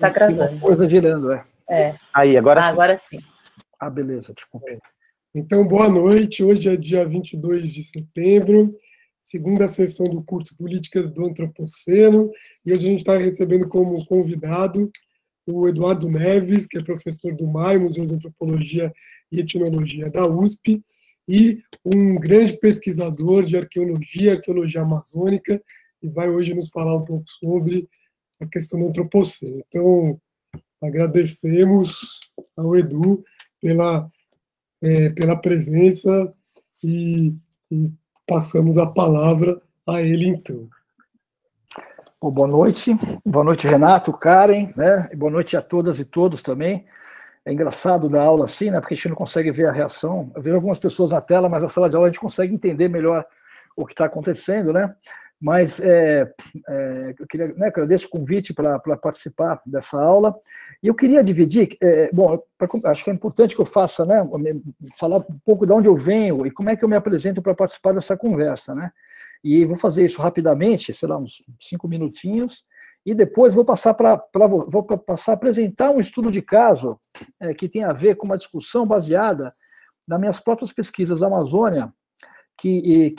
Tá Tem uma gravando. coisa girando, é. É. Aí, agora sim. Agora sim. Ah, beleza, desculpa. Então, boa noite. Hoje é dia 22 de setembro, segunda sessão do curso Políticas do Antropoceno, e hoje a gente está recebendo como convidado o Eduardo Neves, que é professor do MAI, Museu de Antropologia e Etnologia da USP, e um grande pesquisador de arqueologia amazônica, e vai hoje nos falar um pouco sobre a questão do Antropoceno. Então, agradecemos ao Edu pela presença e passamos a palavra a ele, então. Bom, boa noite, Renato, Karen, né? E boa noite a todas e todos também. É engraçado dar aula assim, né? Porque a gente não consegue ver a reação. Eu vejo algumas pessoas na tela, mas na sala de aula a gente consegue entender melhor o que está acontecendo, né? Mas eu queria, né, agradeço o convite para participar dessa aula. E eu queria dividir, acho que é importante que eu faça, né, falar um pouco de onde eu venho e como é que eu me apresento para participar dessa conversa, né? E vou fazer isso rapidamente, sei lá, uns 5 minutinhos, e depois vou passar a apresentar um estudo de caso que tem a ver com uma discussão baseada nas minhas próprias pesquisas da Amazônia, que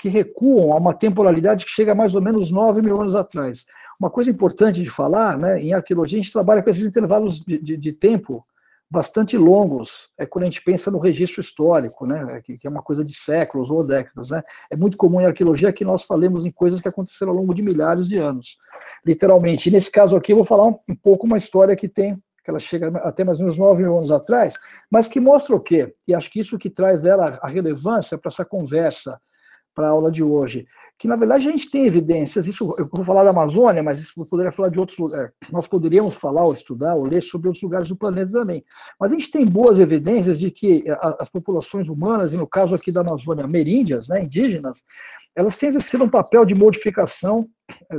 recuam a uma temporalidade que chega a mais ou menos 9 mil anos atrás. Uma coisa importante de falar, né, em arqueologia a gente trabalha com esses intervalos de tempo bastante longos, quando a gente pensa no registro histórico, né, que é uma coisa de séculos ou décadas, né. É muito comum em arqueologia que nós falemos em coisas que aconteceram ao longo de milhares de anos, literalmente. E nesse caso aqui eu vou falar um pouco uma história que ela chega até mais ou menos 9 mil anos atrás, mas que mostra o quê? E acho que isso que traz dela a relevância para essa conversa, para a aula de hoje, que na verdade a gente tem evidências, isso eu vou falar da Amazônia, mas isso eu poderia falar de outros lugares, nós poderíamos falar, ou estudar, ou ler sobre outros lugares do planeta também, mas a gente tem boas evidências de que as populações humanas, e no caso aqui da Amazônia, ameríndias, né, indígenas, elas têm exercido um papel de modificação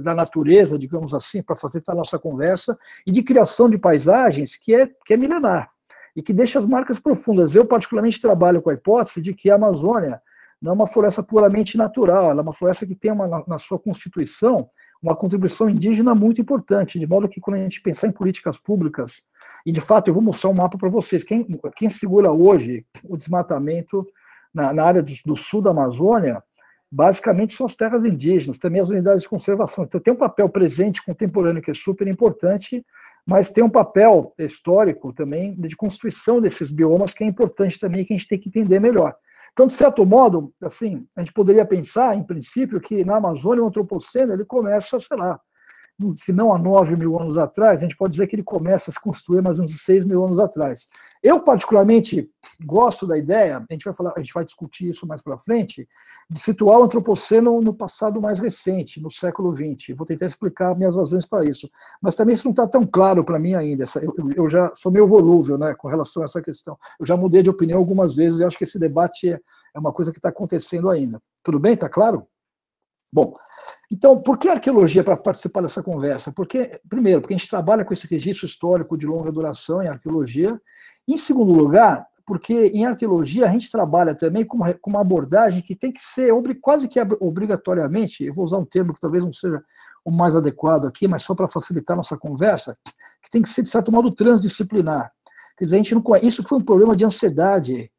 da natureza, digamos assim, para facilitar a nossa conversa, e de criação de paisagens que é milenar, e que deixa as marcas profundas. Eu particularmente trabalho com a hipótese de que a Amazônia não é uma floresta puramente natural, ela é uma floresta que tem na sua constituição uma contribuição indígena muito importante, de modo que quando a gente pensar em políticas públicas, e de fato eu vou mostrar um mapa para vocês, quem segura hoje o desmatamento na área do sul da Amazônia, basicamente são as terras indígenas, também as unidades de conservação. Então tem um papel presente, contemporâneo, que é super importante, mas tem um papel histórico também de constituição desses biomas que é importante também, que a gente tem que entender melhor. Então, de certo modo, assim, a gente poderia pensar, em princípio, que na Amazônia o Antropoceno ele começa, sei lá, se não há 9 mil anos atrás, a gente pode dizer que ele começa a se construir mais uns 6 mil anos atrás. Eu, particularmente, gosto da ideia, a gente vai discutir isso mais para frente, de situar o Antropoceno no passado mais recente, no século XX. Vou tentar explicar minhas razões para isso. Mas também isso não está tão claro para mim ainda. Eu já sou meio volúvel, né, com relação a essa questão. Eu já mudei de opinião algumas vezes e acho que esse debate é uma coisa que está acontecendo ainda. Tudo bem? Está claro? Bom, então, por que a arqueologia para participar dessa conversa? Primeiro, porque a gente trabalha com esse registro histórico de longa duração em arqueologia. Em segundo lugar, porque em arqueologia a gente trabalha também com uma abordagem que tem que ser quase que obrigatoriamente, eu vou usar um termo que talvez não seja o mais adequado aqui, mas só para facilitar a nossa conversa, que tem que ser, de certo modo, transdisciplinar. Quer dizer, isso foi um problema de ansiedade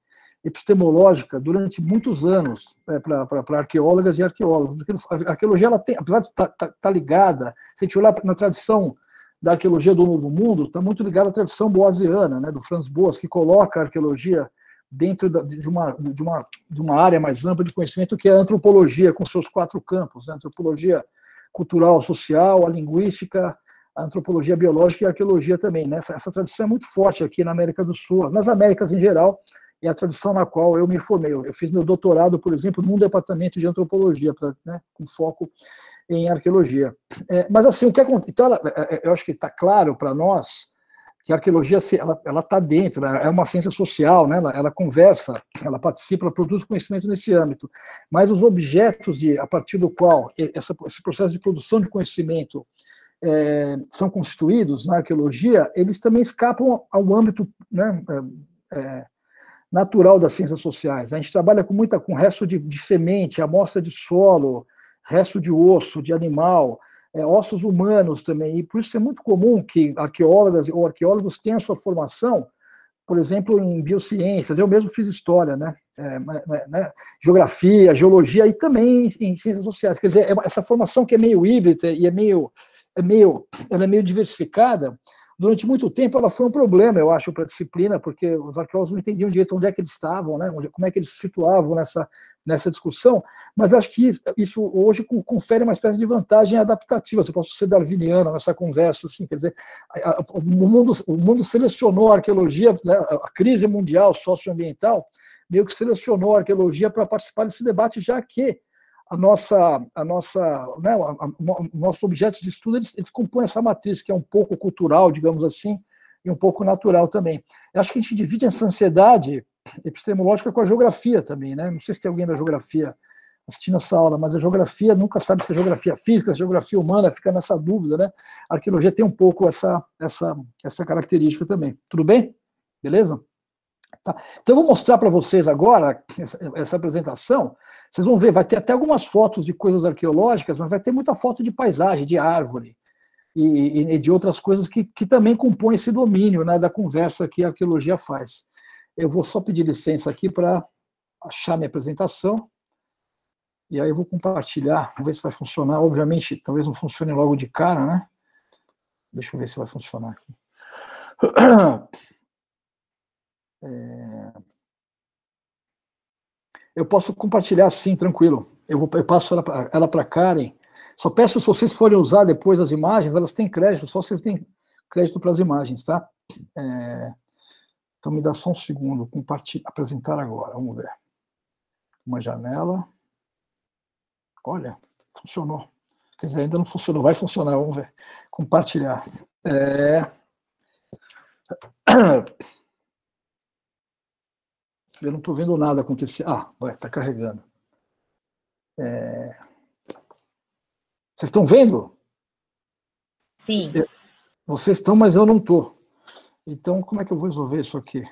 epistemológica durante muitos anos para arqueólogas e arqueólogos. A arqueologia, ela tem, apesar de estar ligada, se a gente olhar na tradição da arqueologia do Novo Mundo, está muito ligada à tradição boasiana, né, do Franz Boas, que coloca a arqueologia dentro de uma área mais ampla de conhecimento, que é a antropologia, com seus 4 campos, né, a antropologia cultural, social, a linguística, a antropologia biológica e a arqueologia também. Né? Essa tradição é muito forte aqui na América do Sul, nas Américas em geral, é a tradição na qual eu me formei. Eu fiz meu doutorado, por exemplo, num departamento de antropologia, né, com foco em arqueologia. Mas assim, o que acontece? Então, eu acho que está claro para nós que a arqueologia ela está dentro, é uma ciência social, né, ela conversa, ela participa, ela produz conhecimento nesse âmbito. Mas os objetos a partir do qual esse processo de produção de conhecimento são constituídos na arqueologia, eles também escapam ao âmbito, né, natural das ciências sociais. A gente trabalha com resto de semente, amostra de solo, resto de osso, de animal, ossos humanos também, e por isso é muito comum que arqueólogas ou arqueólogos tenham a sua formação, por exemplo, em biociências. Eu mesmo fiz história, né? Geografia, geologia e também em ciências sociais. Quer dizer, essa formação que é meio híbrida e ela é meio diversificada, durante muito tempo ela foi um problema, eu acho, para a disciplina, porque os arqueólogos não entendiam direito onde é que eles estavam, né? Como é que eles se situavam nessa discussão, mas acho que isso hoje confere uma espécie de vantagem adaptativa. Você pode ser darwiniano nessa conversa, assim, quer dizer, o mundo selecionou a arqueologia, né? A crise mundial socioambiental meio que selecionou a arqueologia para participar desse debate, já que o nosso objeto de estudo, eles compõem essa matriz, que é um pouco cultural, digamos assim, e um pouco natural também. Eu acho que a gente divide essa ansiedade epistemológica com a geografia também, né? Não sei se tem alguém da geografia assistindo essa aula, mas a geografia nunca sabe se é geografia física, se é geografia humana, fica nessa dúvida, né? A arqueologia tem um pouco essa característica também. Tudo bem? Beleza? Tá. Então eu vou mostrar para vocês agora essa apresentação. Vocês vão ver, vai ter até algumas fotos de coisas arqueológicas, mas vai ter muita foto de paisagem, de árvore e de outras coisas que também compõem esse domínio, né, da conversa que a arqueologia faz. Eu vou só pedir licença aqui para achar minha apresentação e aí eu vou compartilhar, vamos ver se vai funcionar. Obviamente, talvez não funcione logo de cara, né? Deixa eu ver se vai funcionar aqui. Eu posso compartilhar sim, tranquilo. Eu passo ela para a Karen. Só peço, se vocês forem usar depois as imagens, elas têm crédito, só vocês têm crédito para as imagens, tá? Então me dá só um segundo, apresentar agora, vamos ver. Uma janela. Olha, funcionou. Quer dizer, ainda não funcionou, vai funcionar, vamos ver. Compartilhar. Eu não estou vendo nada acontecer. Está carregando. Vocês estão vendo? Sim. Vocês estão, mas eu não estou. Então, como é que eu vou resolver isso aqui?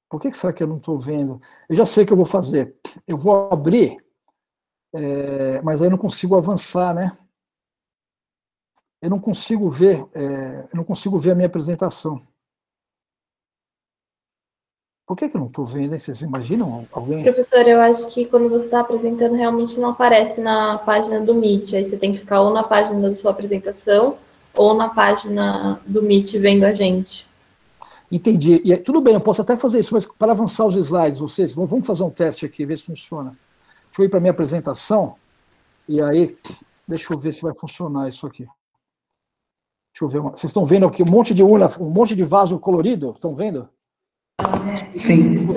Por que será que eu não estou vendo? Eu já sei o que eu vou fazer. Eu vou abrir, mas aí eu não consigo avançar, né? Eu não consigo ver a minha apresentação. Por que eu não estou vendo, hein? Vocês imaginam alguém? Professor, eu acho que quando você está apresentando, realmente não aparece na página do Meet. Aí você tem que ficar ou na página da sua apresentação ou na página do Meet vendo a gente. Entendi. E tudo bem, eu posso até fazer isso, mas para avançar os slides, vocês, vamos fazer um teste aqui, ver se funciona. Deixa eu ir para a minha apresentação, e aí, deixa eu ver se vai funcionar isso aqui. Deixa eu ver. Vocês estão vendo aqui um monte de urna, um monte de vaso colorido? Estão vendo? Sim.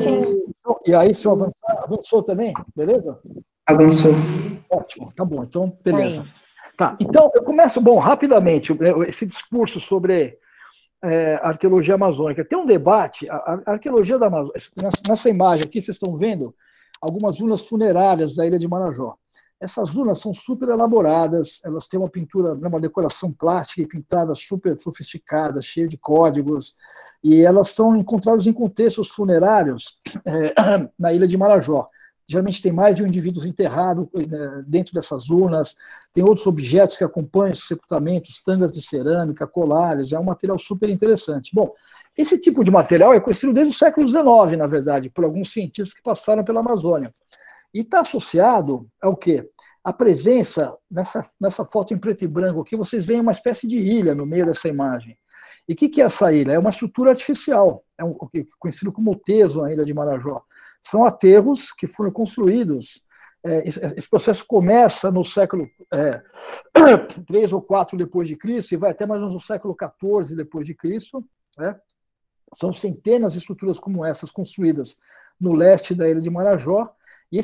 E aí, se eu avançar, avançou também? Beleza? Avançou. Ótimo, tá bom, então, beleza. Tá, então, eu começo, rapidamente, esse discurso sobre a arqueologia amazônica. Tem um debate, a arqueologia da Amazônia, nessa imagem aqui, vocês estão vendo algumas urnas funerárias da ilha de Marajó. Essas urnas são super elaboradas, elas têm uma pintura, uma decoração plástica e pintada super sofisticada, cheia de códigos, e elas são encontradas em contextos funerários na ilha de Marajó. Geralmente tem mais de um indivíduo enterrado dentro dessas urnas, tem outros objetos que acompanham esses sepultamentos, tangas de cerâmica, colares, é um material super interessante. Bom, esse tipo de material é conhecido desde o século XIX, na verdade, por alguns cientistas que passaram pela Amazônia. E está associado ao quê? A presença, nessa foto em preto e branco aqui, vocês veem uma espécie de ilha no meio dessa imagem. E o que é essa ilha? É uma estrutura artificial, conhecido como teso na ilha de Marajó. São aterros que foram construídos. Esse processo começa no século 3 ou 4 depois de Cristo e vai até mais ou menos no século 14 depois de Cristo. Né? São centenas de estruturas como essas construídas no leste da ilha de Marajó. E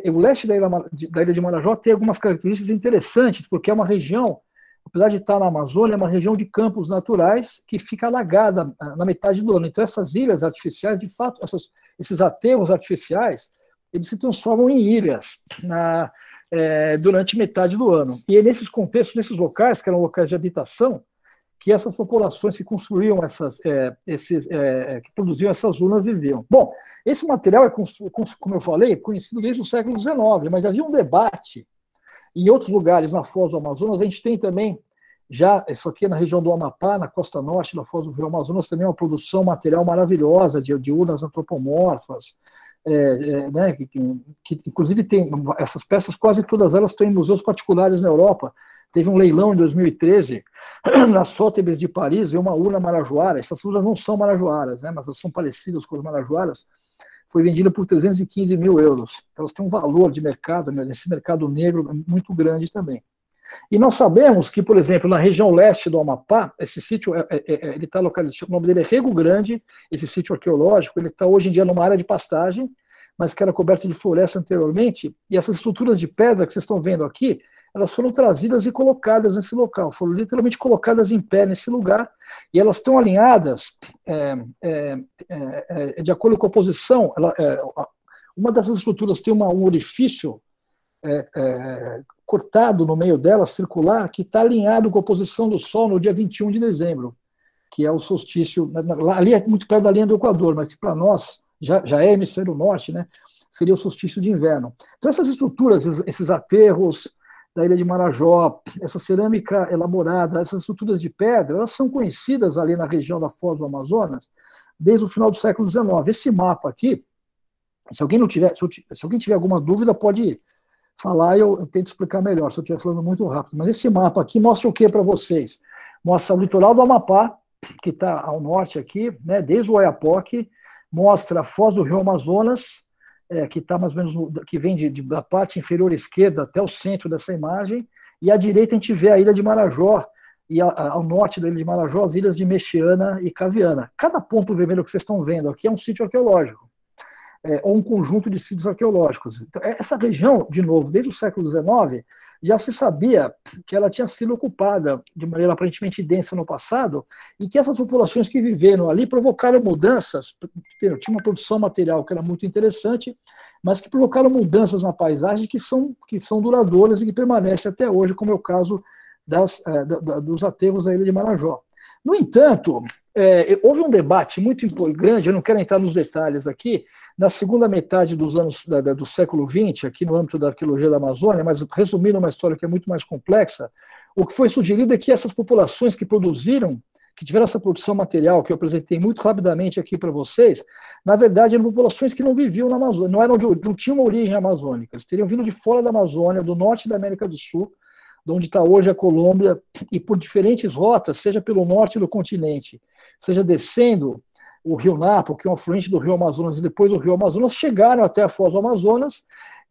o leste da ilha de Marajó tem algumas características interessantes, porque é uma região, apesar de estar na Amazônia, é uma região de campos naturais que fica alagada na metade do ano. Então, essas ilhas artificiais, de fato, esses aterros artificiais, eles se transformam em ilhas durante metade do ano. E é nesses contextos, nesses locais, que eram locais de habitação, que essas populações que construíam que produziam essas urnas viviam. Bom, esse material é, como eu falei, conhecido desde o século XIX, mas havia um debate Em outros lugares, na Foz do Amazonas, a gente tem também, já, isso aqui na região do Amapá, na costa norte da Foz do Rio Amazonas, também uma produção material maravilhosa de urnas antropomorfas, né, que inclusive tem essas peças, quase todas elas estão em museus particulares na Europa. Teve um leilão em 2013, na Sotheby's de Paris, e uma urna marajoara. Essas urnas não são marajoaras, né, mas elas são parecidas com as marajoaras. Foi vendida por 315 mil euros. Então, elas têm um valor de mercado, né, nesse mercado negro muito grande também. E nós sabemos que, por exemplo, na região leste do Amapá, esse sítio, ele está localizado, o nome dele é Rego Grande, esse sítio arqueológico, ele está hoje em dia numa área de pastagem, mas que era coberta de floresta anteriormente, e essas estruturas de pedra que vocês estão vendo aqui, elas foram trazidas e colocadas nesse local, foram literalmente colocadas em pé nesse lugar, e elas estão alinhadas de acordo com a posição. Uma dessas estruturas tem um orifício cortado no meio dela, circular, que está alinhado com a posição do Sol no dia 21 de dezembro, que é o solstício. Ali é muito perto da linha do Equador, mas que para nós já é hemisfério norte, né? Seria o solstício de inverno. Então, essas estruturas, esses aterros da Ilha de Marajó, essa cerâmica elaborada, essas estruturas de pedra, elas são conhecidas ali na região da Foz do Amazonas desde o final do século XIX. Esse mapa aqui, se alguém tiver alguma dúvida, pode falar e eu tento explicar melhor, se eu estiver falando muito rápido. Mas esse mapa aqui mostra o que para vocês? Mostra o litoral do Amapá, que está ao norte aqui, né, desde o Oiapoque, mostra a Foz do Rio Amazonas, que está mais ou menos, que vem da parte inferior esquerda até o centro dessa imagem, e à direita a gente vê a Ilha de Marajó, e ao norte da Ilha de Marajó, as ilhas de Mexiana e Caviana. Cada ponto vermelho que vocês estão vendo aqui é um sítio arqueológico, ou um conjunto de sítios arqueológicos. Então, essa região, de novo, desde o século XIX, já se sabia que ela tinha sido ocupada de maneira aparentemente densa no passado, e que essas populações que viveram ali provocaram mudanças. Tinha uma produção material que era muito interessante, mas que provocaram mudanças na paisagem que são duradouras e que permanecem até hoje, como é o caso dos aterros da Ilha de Marajó. No entanto, houve um debate muito grande, eu não quero entrar nos detalhes aqui, na segunda metade dos anos do século XX, aqui no âmbito da arqueologia da Amazônia, mas resumindo uma história que é muito mais complexa, o que foi sugerido é que essas populações que tiveram essa produção material, que eu apresentei muito rapidamente aqui para vocês, na verdade eram populações que não viviam na Amazônia, não tinham uma origem amazônica, eles teriam vindo de fora da Amazônia, do norte da América do Sul, de onde está hoje a Colômbia, e por diferentes rotas, seja pelo norte do continente, seja descendo o Rio Napo, que é um afluente do Rio Amazonas, e depois do Rio Amazonas, chegaram até a Foz do Amazonas,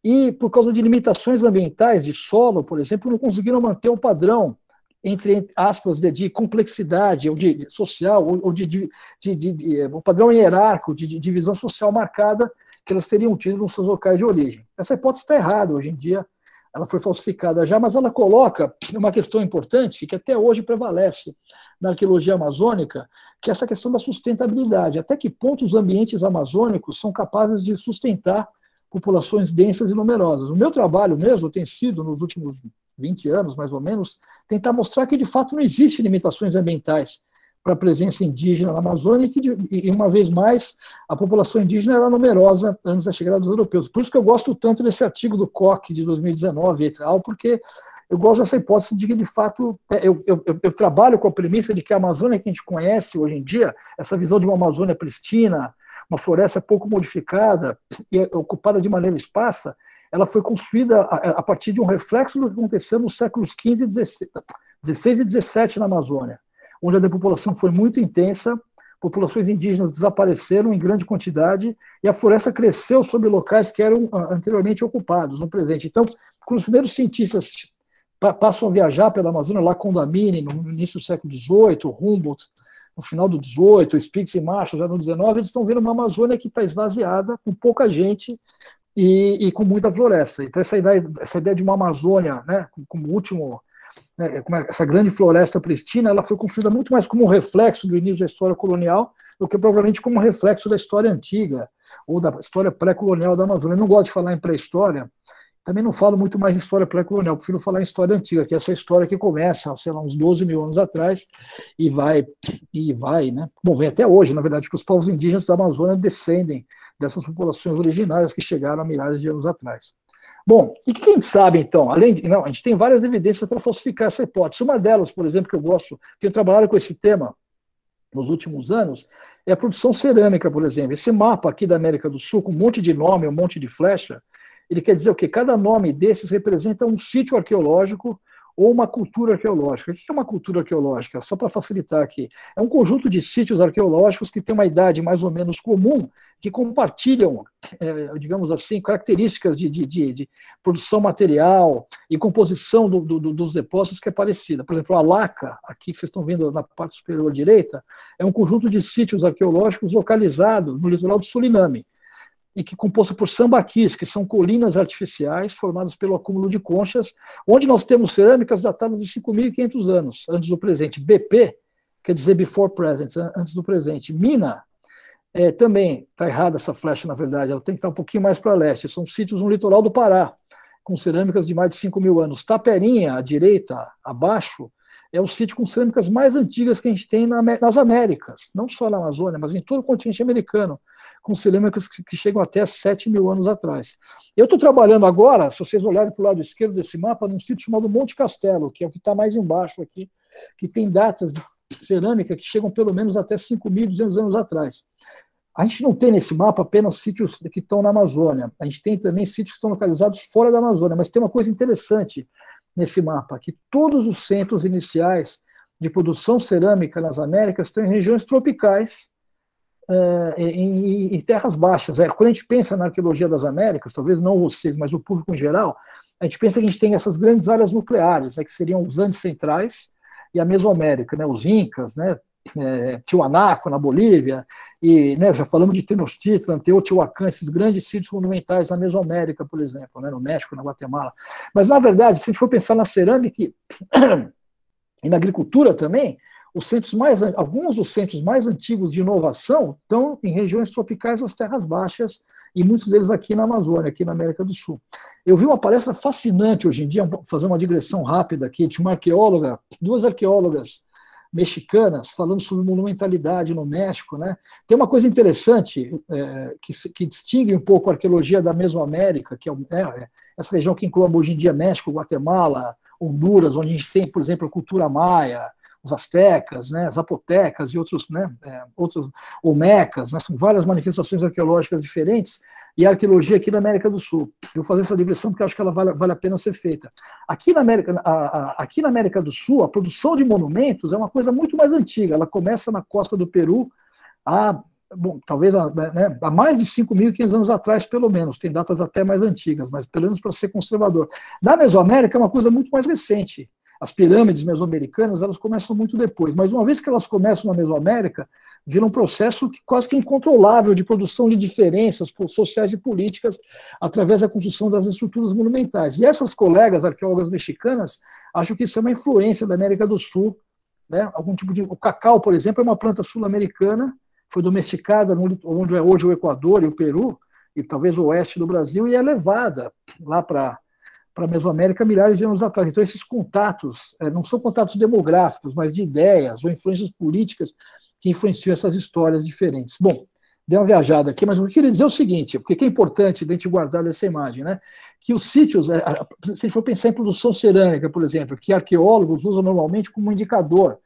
e por causa de limitações ambientais, de solo, por exemplo, não conseguiram manter o padrão, entre aspas, de complexidade, ou de social, ou um padrão hierárquico, de divisão social marcada, que elas teriam tido nos seus locais de origem. Essa hipótese está errada hoje em dia, ela foi falsificada já, mas ela coloca uma questão importante que até hoje prevalece na arqueologia amazônica, que é essa questão da sustentabilidade. Até que ponto os ambientes amazônicos são capazes de sustentar populações densas e numerosas. O meu trabalho mesmo tem sido, nos últimos 20 anos, mais ou menos, tentar mostrar que, de fato, não existem limitações ambientais para a presença indígena na Amazônia e, uma vez mais, a população indígena era numerosa antes da chegada dos europeus. Por isso que eu gosto tanto desse artigo do Koch, de 2019 e tal, porque eu gosto dessa hipótese de que, de fato, eu trabalho com a premissa de que a Amazônia que a gente conhece hoje em dia, essa visão de uma Amazônia pristina, uma floresta pouco modificada e ocupada de maneira esparsa, ela foi construída a partir de um reflexo do que aconteceu nos séculos XV e XVII na Amazônia, onde a depopulação foi muito intensa, populações indígenas desapareceram em grande quantidade e a floresta cresceu sobre locais que eram anteriormente ocupados no presente. Então, quando os primeiros cientistas passam a viajar pela Amazônia, lá Condamine, no início do século XVIII, Humboldt, no final do XVIII, Spix e Marshall, já no XIX, eles estão vendo uma Amazônia que está esvaziada, com pouca gente e com muita floresta. Então, essa ideia de uma Amazônia, né, como último... Essa grande floresta pristina, ela foi construída muito mais como um reflexo do início da história colonial do que propriamente como um reflexo da história antiga ou da história pré-colonial da Amazônia. Eu não gosto de falar em pré-história, também não falo muito mais em história pré-colonial, prefiro falar em história antiga, que é essa história que começa, sei lá, uns 12 mil anos atrás e vai, né? Bom, vem até hoje, na verdade, porque os povos indígenas da Amazônia descendem dessas populações originárias que chegaram há milhares de anos atrás. Bom, e o que a gente sabe, então? Não, a gente tem várias evidências para falsificar essa hipótese. Uma delas, por exemplo, que eu gosto, tenho trabalhado com esse tema nos últimos anos, é a produção cerâmica, por exemplo. Esse mapa aqui da América do Sul, com um monte de nome, um monte de flecha, ele quer dizer o quê? Cada nome desses representa um sítio arqueológico ou uma cultura arqueológica. O que é uma cultura arqueológica? Só para facilitar aqui. É um conjunto de sítios arqueológicos que tem uma idade mais ou menos comum, que compartilham, digamos assim, características de produção material e composição dos depósitos que é parecida. Por exemplo, a Laca, aqui que vocês estão vendo na parte superior direita, é um conjunto de sítios arqueológicos localizado no litoral do Suriname, e que é composto por sambaquis, que são colinas artificiais formadas pelo acúmulo de conchas, onde nós temos cerâmicas datadas de 5.500 anos, antes do presente. BP, quer dizer before present, antes do presente. Mina, também está errada essa flecha, na verdade, ela tem que estar um pouquinho mais para leste. São sítios no litoral do Pará, com cerâmicas de mais de 5.000 anos. Taperinha, à direita, abaixo, é o sítio com cerâmicas mais antigas que a gente tem nas Américas, não só na Amazônia, mas em todo o continente americano, com cerâmicas que chegam até 7.000 anos atrás. Eu estou trabalhando agora, se vocês olharem para o lado esquerdo desse mapa, num sítio chamado Monte Castelo, que é o que está mais embaixo aqui, que tem datas de cerâmica que chegam pelo menos até 5.200 anos atrás. A gente não tem nesse mapa apenas sítios que estão na Amazônia, a gente tem também sítios que estão localizados fora da Amazônia, mas tem uma coisa interessante nesse mapa, que todos os centros iniciais de produção cerâmica nas Américas estão em regiões tropicais, em terras baixas. Quando a gente pensa na arqueologia das Américas, talvez não vocês, mas o público em geral, a gente pensa que a gente tem essas grandes áreas nucleares, que seriam os Andes centrais e a Mesoamérica, né, os Incas, né, Tiwanaku na Bolívia, e já falamos de Tenochtitlan, Teotihuacan, esses grandes sítios monumentais na Mesoamérica, por exemplo, né, no México, na Guatemala. Mas, na verdade, se a gente for pensar na cerâmica e na agricultura também, alguns dos centros mais antigos de inovação estão em regiões tropicais das terras baixas, e muitos deles aqui na Amazônia, aqui na América do Sul. Eu vi uma palestra fascinante hoje em dia, fazer uma digressão rápida aqui, de uma arqueóloga, duas arqueólogas mexicanas, falando sobre monumentalidade no México, né? Tem uma coisa interessante que distingue um pouco a arqueologia da Mesoamérica, que é essa região que inclui hoje em dia México, Guatemala, Honduras, onde a gente tem, por exemplo, a cultura maia, os astecas, né, zapotecas e outros, né, outros olmecas, né, são várias manifestações arqueológicas diferentes, e a arqueologia aqui da América do Sul. Eu vou fazer essa digressão porque eu acho que ela vale a pena ser feita. Aqui na América do Sul, a produção de monumentos é uma coisa muito mais antiga, ela começa na costa do Peru talvez há mais de 5.500 anos atrás, pelo menos, tem datas até mais antigas, mas pelo menos para ser conservador. Na Mesoamérica é uma coisa muito mais recente. As pirâmides mesoamericanas, elas começam muito depois, mas uma vez que elas começam na Mesoamérica, vira um processo quase que incontrolável de produção de diferenças sociais e políticas através da construção das estruturas monumentais. E essas colegas arqueólogas mexicanas acham que isso é uma influência da América do Sul, né? Algum tipo de... O cacau, por exemplo, é uma planta sul-americana, foi domesticada onde é hoje o Equador e o Peru, e talvez o oeste do Brasil, e é levada lá para a Mesoamérica milhares de anos atrás. Então, esses contatos não são contatos demográficos, mas de ideias ou influências políticas que influenciam essas histórias diferentes. Bom, dei uma viajada aqui, mas o que eu queria dizer é o seguinte, porque é importante a gente guardar essa imagem, né? Que os sítios, se a gente for pensar em produção cerâmica, por exemplo, que arqueólogos usam normalmente como indicador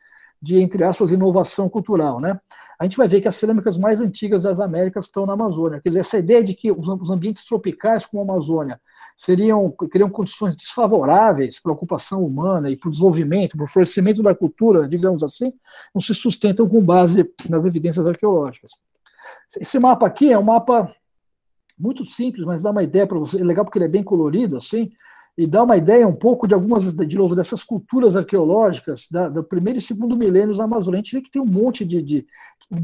de, entre aspas, inovação cultural, né? A gente vai ver que as cerâmicas mais antigas das Américas estão na Amazônia. Quer dizer, essa ideia de que os ambientes tropicais como a Amazônia teriam condições desfavoráveis para a ocupação humana e para o desenvolvimento, para o florescimento da cultura, digamos assim, não se sustentam com base nas evidências arqueológicas. Esse mapa aqui é um mapa muito simples, mas dá uma ideia para você, é legal porque ele é bem colorido, assim, e dá uma ideia um pouco de algumas, de novo, dessas culturas arqueológicas do primeiro e segundo milênios na Amazônia. A gente vê que tem um monte de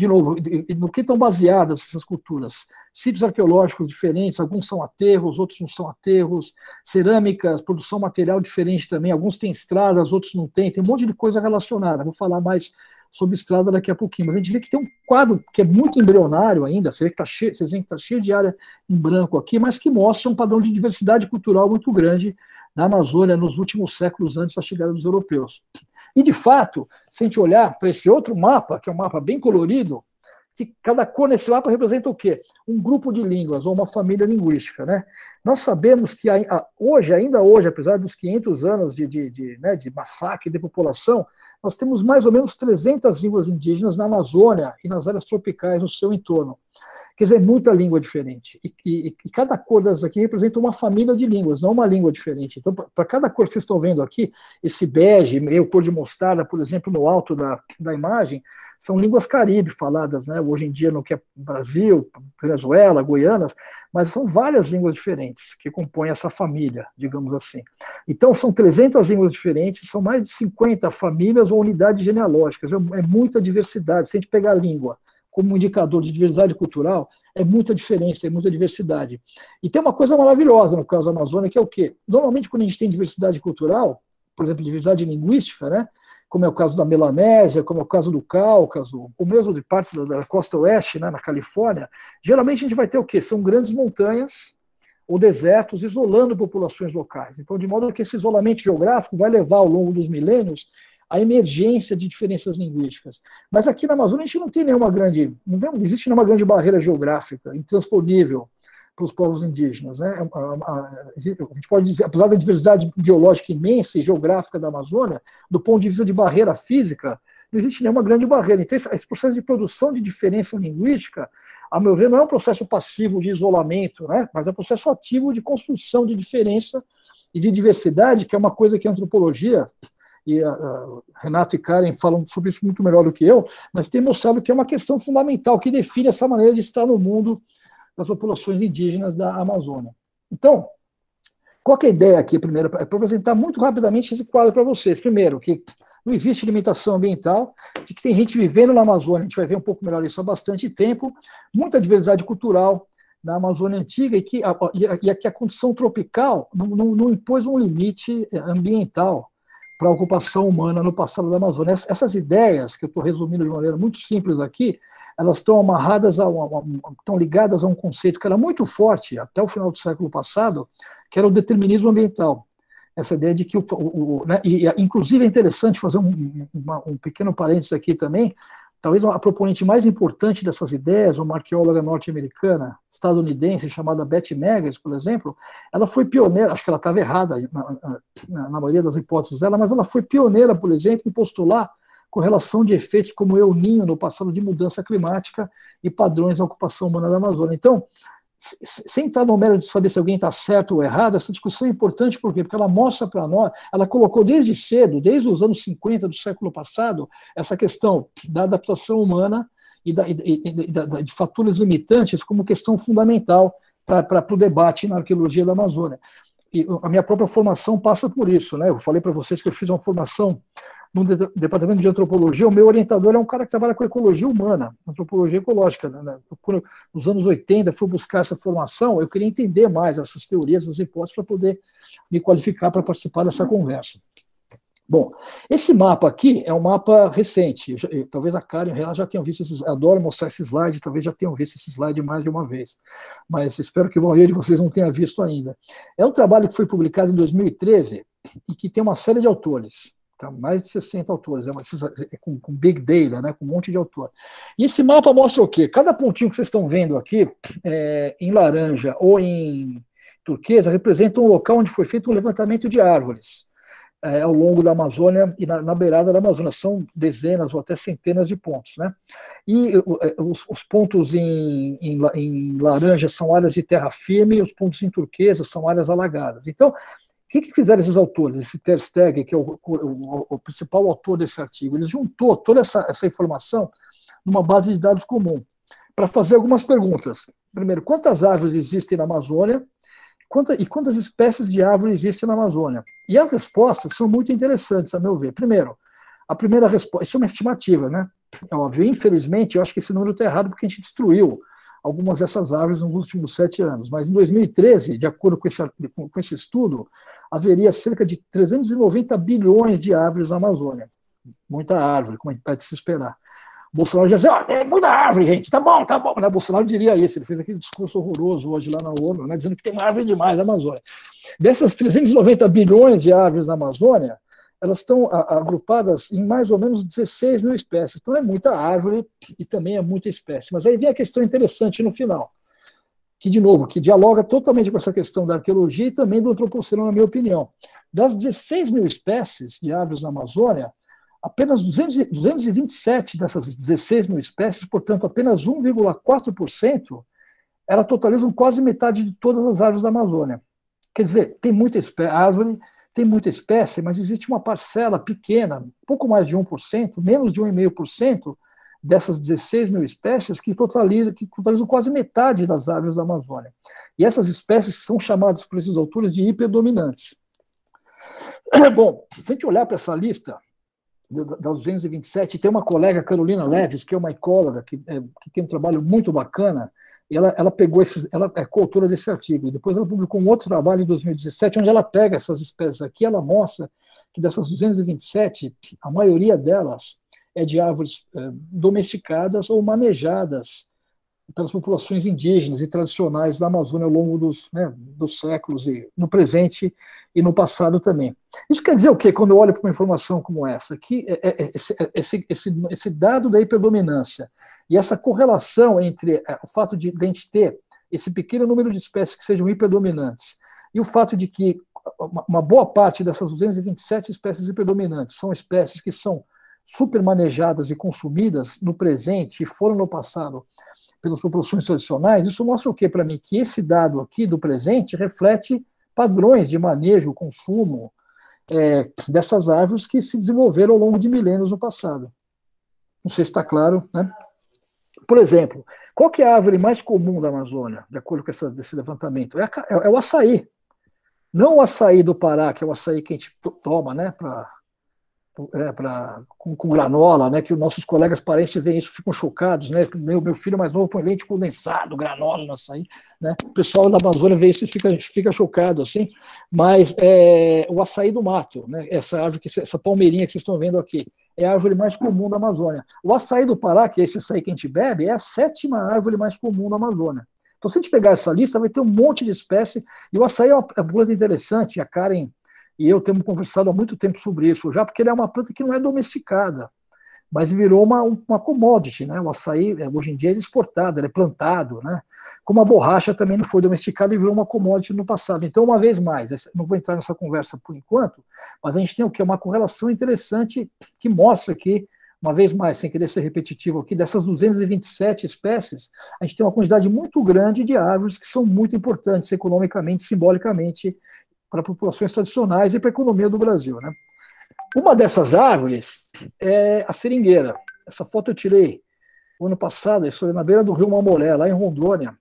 novo, no que estão baseadas essas culturas. Sítios arqueológicos diferentes, alguns são aterros, outros não são aterros, cerâmicas, produção material diferente também, alguns têm estradas, outros não têm, tem um monte de coisa relacionada. Vou falar mais sobre estrada daqui a pouquinho, mas a gente vê que tem um quadro que é muito embrionário ainda, você vê que está cheio de área em branco aqui, mas que mostra um padrão de diversidade cultural muito grande na Amazônia nos últimos séculos antes da chegada dos europeus. E, de fato, se a gente olhar para esse outro mapa, que é um mapa bem colorido, que cada cor nesse mapa representa o quê? Um grupo de línguas, ou uma família linguística, né? Nós sabemos que ainda hoje, apesar dos 500 anos de massacre de população, nós temos mais ou menos 300 línguas indígenas na Amazônia e nas áreas tropicais no seu entorno. Quer dizer, muita língua diferente. E cada cor dessas aqui representa uma família de línguas, não uma língua diferente. Então, para cada cor que vocês estão vendo aqui, esse bege, meio cor de mostarda, por exemplo, no alto da imagem, são línguas caribe faladas, né? Hoje em dia no que é Brasil, Venezuela, Guianas, mas são várias línguas diferentes que compõem essa família, digamos assim. Então, são 300 línguas diferentes, são mais de 50 famílias ou unidades genealógicas, é muita diversidade. Se a gente pegar a língua como um indicador de diversidade cultural, é muita diferença, é muita diversidade. E tem uma coisa maravilhosa no caso da Amazônia, que é o quê? Normalmente, quando a gente tem diversidade cultural, por exemplo, diversidade linguística, né, como é o caso da Melanésia, como é o caso do Cáucaso, ou mesmo de partes da costa oeste, né, na Califórnia, geralmente a gente vai ter o quê? São grandes montanhas ou desertos isolando populações locais. Então, de modo que esse isolamento geográfico vai levar, ao longo dos milênios, a emergência de diferenças linguísticas. Mas aqui na Amazônia a gente não tem nenhuma grande, não existe nenhuma grande barreira geográfica intransponível para os povos indígenas, né? A gente pode dizer, apesar da diversidade biológica imensa e geográfica da Amazônia, do ponto de vista de barreira física, não existe nenhuma grande barreira. Então, esse processo de produção de diferença linguística, a meu ver, não é um processo passivo de isolamento, né? Mas é um processo ativo de construção de diferença e de diversidade, que é uma coisa que a antropologia, e Renato e Karen falam sobre isso muito melhor do que eu, mas tem mostrado que é uma questão fundamental, que define essa maneira de estar no mundo das populações indígenas da Amazônia. Então, qual que é a ideia aqui, primeiro? É para apresentar muito rapidamente esse quadro para vocês. Primeiro, que não existe limitação ambiental, de que tem gente vivendo na Amazônia, a gente vai ver um pouco melhor isso há bastante tempo, muita diversidade cultural na Amazônia antiga, e que a condição tropical não impôs um limite ambiental para a ocupação humana no passado da Amazônia. Essas ideias, que eu estou resumindo de maneira muito simples aqui, elas estão amarradas, estão ligadas a um conceito que era muito forte até o final do século passado, que era o determinismo ambiental. Essa ideia de que, né, inclusive é interessante fazer um pequeno parênteses aqui também, talvez a proponente mais importante dessas ideias, uma arqueóloga norte-americana, estadunidense, chamada Betty Meggers, por exemplo, ela foi pioneira, acho que ela estava errada na maioria das hipóteses dela, mas ela foi pioneira, por exemplo, em postular correlação de efeitos como El Niño no passado de mudança climática e padrões da ocupação humana da Amazônia. Então, sem entrar no mérito de saber se alguém está certo ou errado, essa discussão é importante, por quê? Porque ela mostra para nós, ela colocou desde cedo, desde os anos 50 do século passado, essa questão da adaptação humana e de fatores limitantes como questão fundamental para o debate na arqueologia da Amazônia. E a minha própria formação passa por isso, né? Eu falei para vocês que eu fiz uma formação no departamento de antropologia. O meu orientador é um cara que trabalha com ecologia humana, antropologia ecológica, né? Nos anos 80 fui buscar essa formação, eu queria entender mais essas teorias, essas hipóteses, para poder me qualificar para participar dessa conversa. Bom, esse mapa aqui é um mapa recente, talvez a Karen e o Renato já tenham visto, adoro mostrar esse slide, talvez já tenham visto esse slide mais de uma vez, mas espero que a maioria de vocês não tenha visto ainda. É um trabalho que foi publicado em 2013 e que tem uma série de autores, tá? Mais de 60 autores, com big data, né? Com um monte de autor. E esse mapa mostra o quê? Cada pontinho que vocês estão vendo aqui, em laranja ou em turquesa, representa um local onde foi feito um levantamento de árvores. Ao longo da Amazônia e na beirada da Amazônia. São dezenas ou até centenas de pontos, né? E os pontos em laranja são áreas de terra firme, e os pontos em turquesa são áreas alagadas. Então, o que fizeram esses autores? Esse Ter Stegen, que é o principal autor desse artigo, ele juntou toda essa informação numa base de dados comum para fazer algumas perguntas. Primeiro, quantas árvores existem na Amazônia? E quantas espécies de árvore existem na Amazônia? E as respostas são muito interessantes, a meu ver. Primeiro, a primeira resposta, isso é uma estimativa, né? É óbvio, infelizmente, eu acho que esse número está errado porque a gente destruiu algumas dessas árvores nos últimos 7 anos. Mas em 2013, de acordo com esse estudo, haveria cerca de 390 bilhões de árvores na Amazônia. Muita árvore, como a gente pode se esperar. Bolsonaro já dizia, é muita árvore, gente, tá bom. Né? Bolsonaro diria isso, ele fez aquele discurso horroroso hoje lá na ONU, né, dizendo que tem árvore demais na Amazônia. Dessas 390 bilhões de árvores na Amazônia, elas estão agrupadas em mais ou menos 16 mil espécies. Então é muita árvore e também é muita espécie. Mas aí vem a questão interessante no final, que, de novo, que dialoga totalmente com essa questão da arqueologia e também do antropoceno, na minha opinião. Das 16 mil espécies de árvores na Amazônia, apenas 227 dessas 16 mil espécies, portanto, apenas 1,4%, elas totalizam quase metade de todas as árvores da Amazônia. Quer dizer, tem muita árvore, tem muita espécie, mas existe uma parcela pequena, pouco mais de 1%, menos de 1,5% dessas 16 mil espécies que totalizam quase metade das árvores da Amazônia. E essas espécies são chamadas por esses autores de hiperdominantes. Bom, se a gente olhar para essa lista das 227, tem uma colega, Carolina Leves, que é uma ecóloga, que tem um trabalho muito bacana, e ela pegou ela é coautora desse artigo, e depois ela publicou um outro trabalho em 2017, onde ela pega essas espécies aqui, ela mostra que dessas 227, a maioria delas é de árvores domesticadas ou manejadas pelas populações indígenas e tradicionais da Amazônia ao longo dos séculos, e no presente e no passado também. Isso quer dizer o quê, quando eu olho para uma informação como essa? Que esse dado da hiperdominância e essa correlação entre o fato de a gente ter esse pequeno número de espécies que sejam hiperdominantes e o fato de que uma boa parte dessas 227 espécies hiperdominantes são espécies que são super manejadas e consumidas no presente e foram no passado pelas populações tradicionais, isso mostra o quê para mim? Que esse dado aqui do presente reflete padrões de manejo, consumo dessas árvores que se desenvolveram ao longo de milênios no passado. Não sei se está claro, né? Por exemplo, qual que é a árvore mais comum da Amazônia, de acordo com esse levantamento? É o açaí. Não o açaí do Pará, que é o açaí que a gente toma, né, com granola, né, que os nossos colegas paraenses veem isso, ficam chocados, né, meu filho mais novo põe leite condensado, granola no açaí, né, o pessoal da Amazônia vê isso e fica chocado, assim, mas o açaí do mato, né, essa árvore, essa palmeirinha que vocês estão vendo aqui, é a árvore mais comum da Amazônia. O açaí do Pará, que é esse açaí que a gente bebe, é a 7ª árvore mais comum da Amazônia. Então, se a gente pegar essa lista, vai ter um monte de espécie, e o açaí é uma planta interessante, a Karen e eu temos conversado há muito tempo sobre isso já, porque ele é uma planta que não é domesticada, mas virou uma commodity, né? O açaí, hoje em dia, é exportado, ele é plantado, né? Como a borracha também não foi domesticada e virou uma commodity no passado. Então, uma vez mais, não vou entrar nessa conversa por enquanto, mas a gente tem o quê? Uma correlação interessante que mostra que, uma vez mais, sem querer ser repetitivo aqui, dessas 227 espécies, a gente tem uma quantidade muito grande de árvores que são muito importantes economicamente, simbolicamente, para populações tradicionais e para a economia do Brasil, né? Uma dessas árvores é a seringueira. Essa foto eu tirei o ano passado, isso foi na beira do rio Mamoré, lá em Rondônia,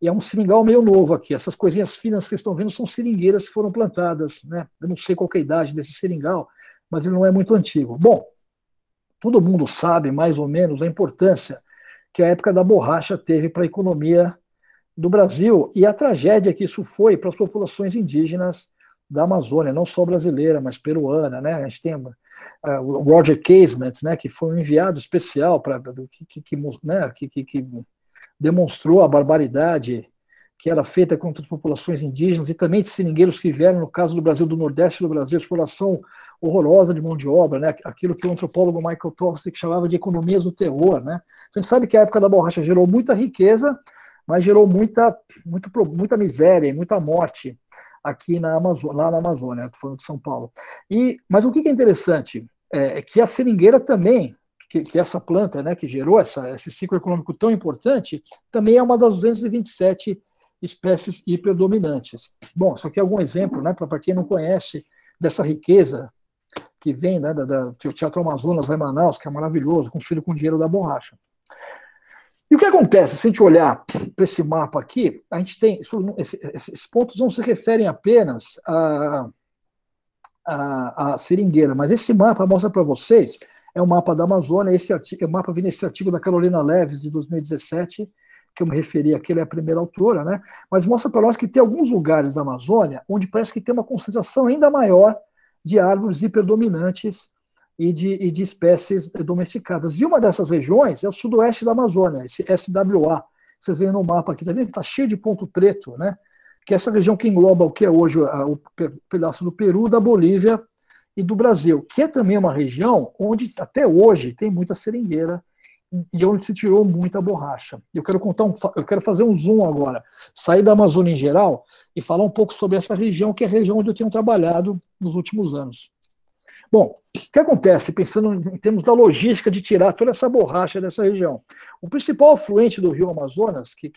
e é um seringal meio novo aqui. Essas coisinhas finas que vocês estão vendo são seringueiras que foram plantadas, né? Eu não sei qual que é a idade desse seringal, mas ele não é muito antigo. Bom, todo mundo sabe, mais ou menos, a importância que a época da borracha teve para a economia do Brasil e a tragédia que isso foi para as populações indígenas da Amazônia, não só brasileira, mas peruana, né? A gente tem o Roger Casement, né, que foi um enviado especial que demonstrou a barbaridade que era feita contra as populações indígenas e também de seringueiros que vieram, no caso do Brasil, do Nordeste do Brasil, exploração horrorosa de mão de obra, né? Aquilo que o antropólogo Michael Tofsik chamava de economias do terror, né? Então a gente sabe que a época da borracha gerou muita riqueza, mas gerou muita miséria e muita morte aqui lá na Amazônia, estou falando de São Paulo. Mas o que é interessante é que a seringueira também, que essa planta, né, que gerou esse ciclo econômico tão importante, também é uma das 227 espécies hiperdominantes. Bom, isso aqui é algum exemplo, né, para quem não conhece, dessa riqueza que vem, né, do Teatro Amazonas, lá em Manaus, que é maravilhoso, construído com dinheiro da borracha. E o que acontece, se a gente olhar para esse mapa aqui, a gente tem, esses pontos não se referem apenas à seringueira, mas esse mapa mostra para vocês, é um mapa da Amazônia, o mapa vem nesse artigo da Carolina Leves, de 2017, que eu me referi aqui, ela é a primeira autora, né? Mas mostra para nós que tem alguns lugares da Amazônia onde parece que tem uma concentração ainda maior de árvores hiperdominantes e de espécies domesticadas. E uma dessas regiões é o sudoeste da Amazônia, esse SWA. Vocês veem no mapa aqui, tá vendo que está cheio de ponto preto, né? Que é essa região que engloba o que é hoje o pedaço do Peru, da Bolívia e do Brasil, que é também uma região onde até hoje tem muita seringueira e onde se tirou muita borracha. Eu quero fazer um zoom agora, sair da Amazônia em geral e falar um pouco sobre essa região, que é a região onde eu tenho trabalhado nos últimos anos. Bom, o que acontece, pensando em termos da logística de tirar toda essa borracha dessa região? O principal afluente do rio Amazonas, que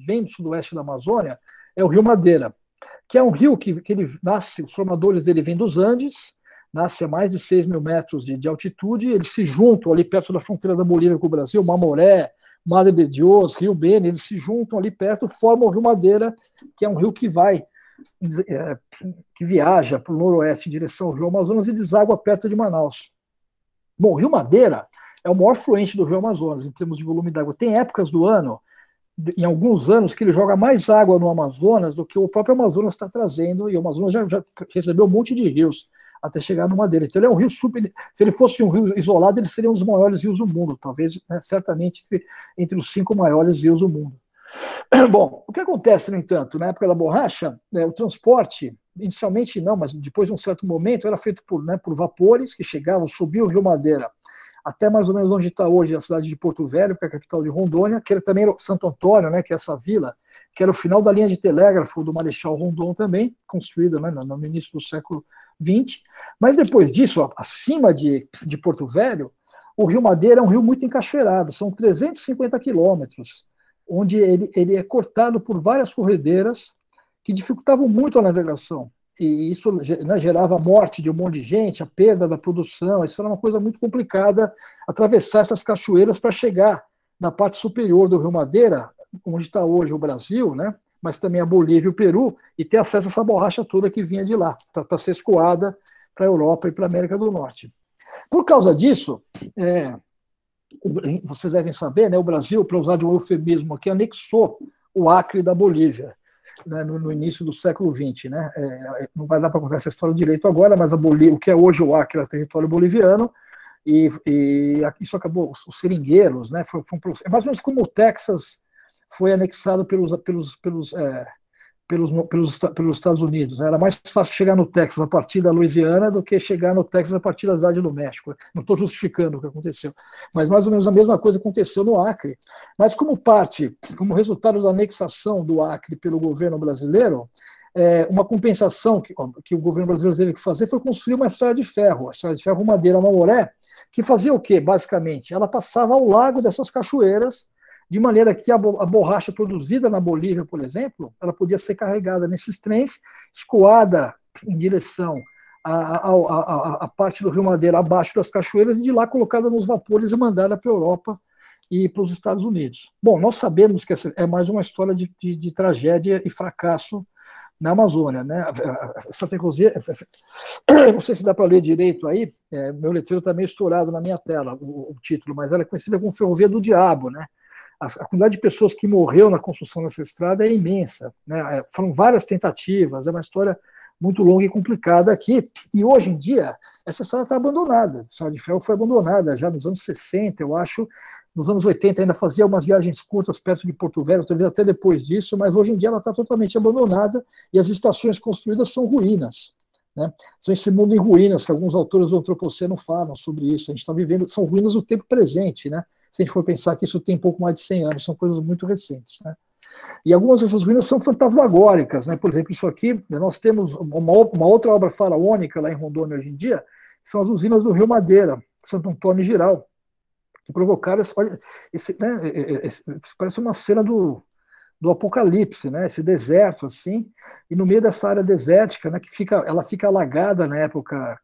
vem do sudoeste da Amazônia, é o rio Madeira, que é um rio que ele nasce, os formadores dele vêm dos Andes, nasce a mais de 6 mil metros de altitude, eles se juntam ali perto da fronteira da Bolívia com o Brasil, Mamoré, Madre de Dios, Rio Beni, eles se juntam ali perto, formam o rio Madeira, que é um rio que viaja para o noroeste em direção ao rio Amazonas e deságua perto de Manaus. Bom, o rio Madeira é o maior fluente do rio Amazonas, em termos de volume d'água. Tem épocas do ano, em alguns anos, que ele joga mais água no Amazonas do que o próprio Amazonas está trazendo, e o Amazonas já recebeu um monte de rios até chegar no Madeira. Então ele é um rio super... Se ele fosse um rio isolado, ele seria um dos maiores rios do mundo, talvez, né, certamente, entre os 5 maiores rios do mundo. Bom, o que acontece, no entanto, na época da borracha, o transporte, inicialmente não, mas depois de um certo momento, era feito por vapores que chegavam, subiam o rio Madeira até mais ou menos onde está hoje a cidade de Porto Velho, que é a capital de Rondônia, que era também Santo Antônio, né, que é essa vila, que era o final da linha de telégrafo do Marechal Rondon também, construída, né, no início do século XX. Mas depois disso, acima de Porto Velho, o rio Madeira é um rio muito encachoeirado, são 350 quilômetros, onde ele é cortado por várias corredeiras que dificultavam muito a navegação. E isso, né, gerava a morte de um monte de gente, a perda da produção. Isso era uma coisa muito complicada, atravessar essas cachoeiras para chegar na parte superior do rio Madeira, onde está hoje o Brasil, né, mas também a Bolívia e o Peru, e ter acesso a essa borracha toda que vinha de lá, para ser escoada para a Europa e para a América do Norte. Por causa disso, vocês devem saber, né, o Brasil, para usar de um eufemismo aqui, anexou o Acre da Bolívia, né, no início do século XX. Né? Não vai dar para contar essa história direito agora, mas a Bolívia, o que é hoje o Acre, é território boliviano, e isso acabou, os seringueiros, né, é mais ou menos como o Texas foi anexado pelos Estados Unidos. Era mais fácil chegar no Texas a partir da Louisiana do que chegar no Texas a partir da cidade do México. Não estou justificando o que aconteceu, mas mais ou menos a mesma coisa aconteceu no Acre. Mas como resultado da anexação do Acre pelo governo brasileiro, uma compensação que o governo brasileiro teve que fazer foi construir uma estrada de ferro, a estrada de ferro Madeira-Mamoré, que fazia o quê, basicamente? Ela passava ao largo dessas cachoeiras, de maneira que a borracha produzida na Bolívia, por exemplo, ela podia ser carregada nesses trens, escoada em direção à parte do Rio Madeira, abaixo das cachoeiras, e de lá colocada nos vapores e mandada para a Europa e para os Estados Unidos. Bom, nós sabemos que essa é mais uma história de tragédia e fracasso na Amazônia, né? Essa ferrovia, não sei se dá para ler direito aí, meu letreiro está meio estourado na minha tela, o título, mas ela é conhecida como Ferrovia do Diabo, né? A quantidade de pessoas que morreu na construção dessa estrada é imensa, né? Foram várias tentativas, é uma história muito longa e complicada aqui, e hoje em dia essa estrada está abandonada. A estrada de ferro foi abandonada já nos anos 60, eu acho. Nos anos 80 ainda fazia umas viagens curtas perto de Porto Velho, talvez até depois disso, mas hoje em dia ela está totalmente abandonada e as estações construídas são ruínas, né? São esse mundo em ruínas que alguns autores do Antropoceno falam sobre isso. A gente está vivendo, são ruínas do tempo presente, né? Se a gente for pensar que isso tem pouco mais de 100 anos, são coisas muito recentes, né? E algumas dessas ruínas são fantasmagóricas, né? Por exemplo, isso aqui, nós temos uma outra obra faraônica lá em Rondônia hoje em dia, que são as usinas do Rio Madeira, Santo Antônio e Giral, que provocaram parece uma cena do Apocalipse, né? Esse deserto assim, e no meio dessa área desértica, né, ela fica alagada na época,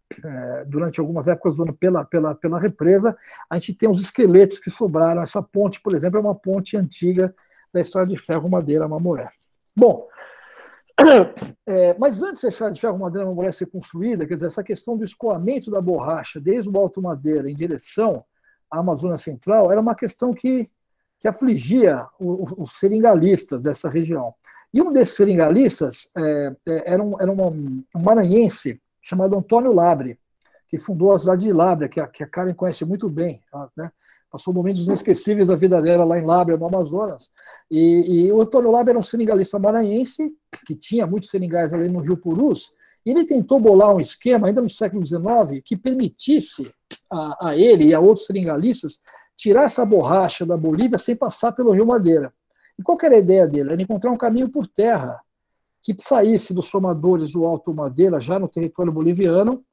durante algumas épocas do ano pela represa. A gente tem os esqueletos que sobraram. Essa ponte, por exemplo, é uma ponte antiga da estrada de ferro Madeira-Mamoré. Bom, mas antes da estrada de ferro Madeira-Mamoré ser construída, quer dizer, essa questão do escoamento da borracha desde o Alto Madeira em direção à Amazônia Central era uma questão que afligia os seringalistas dessa região. E um desses seringalistas era um maranhense chamado Antônio Labre, que fundou a cidade de Lábrea, que a Karen conhece muito bem, né? Passou momentos inesquecíveis da vida dela lá em Lábrea, no Amazonas. E o Antônio Labre era um senegalista maranhense, que tinha muitos senegais ali no Rio Purus, E ele tentou bolar um esquema, ainda no século XIX, que permitisse a ele e a outros seringalistas tirar essa borracha da Bolívia sem passar pelo Rio Madeira. E qual que era a ideia dele? Era encontrar um caminho por terra que saísse dos formadores do Alto Madeira, já no território boliviano,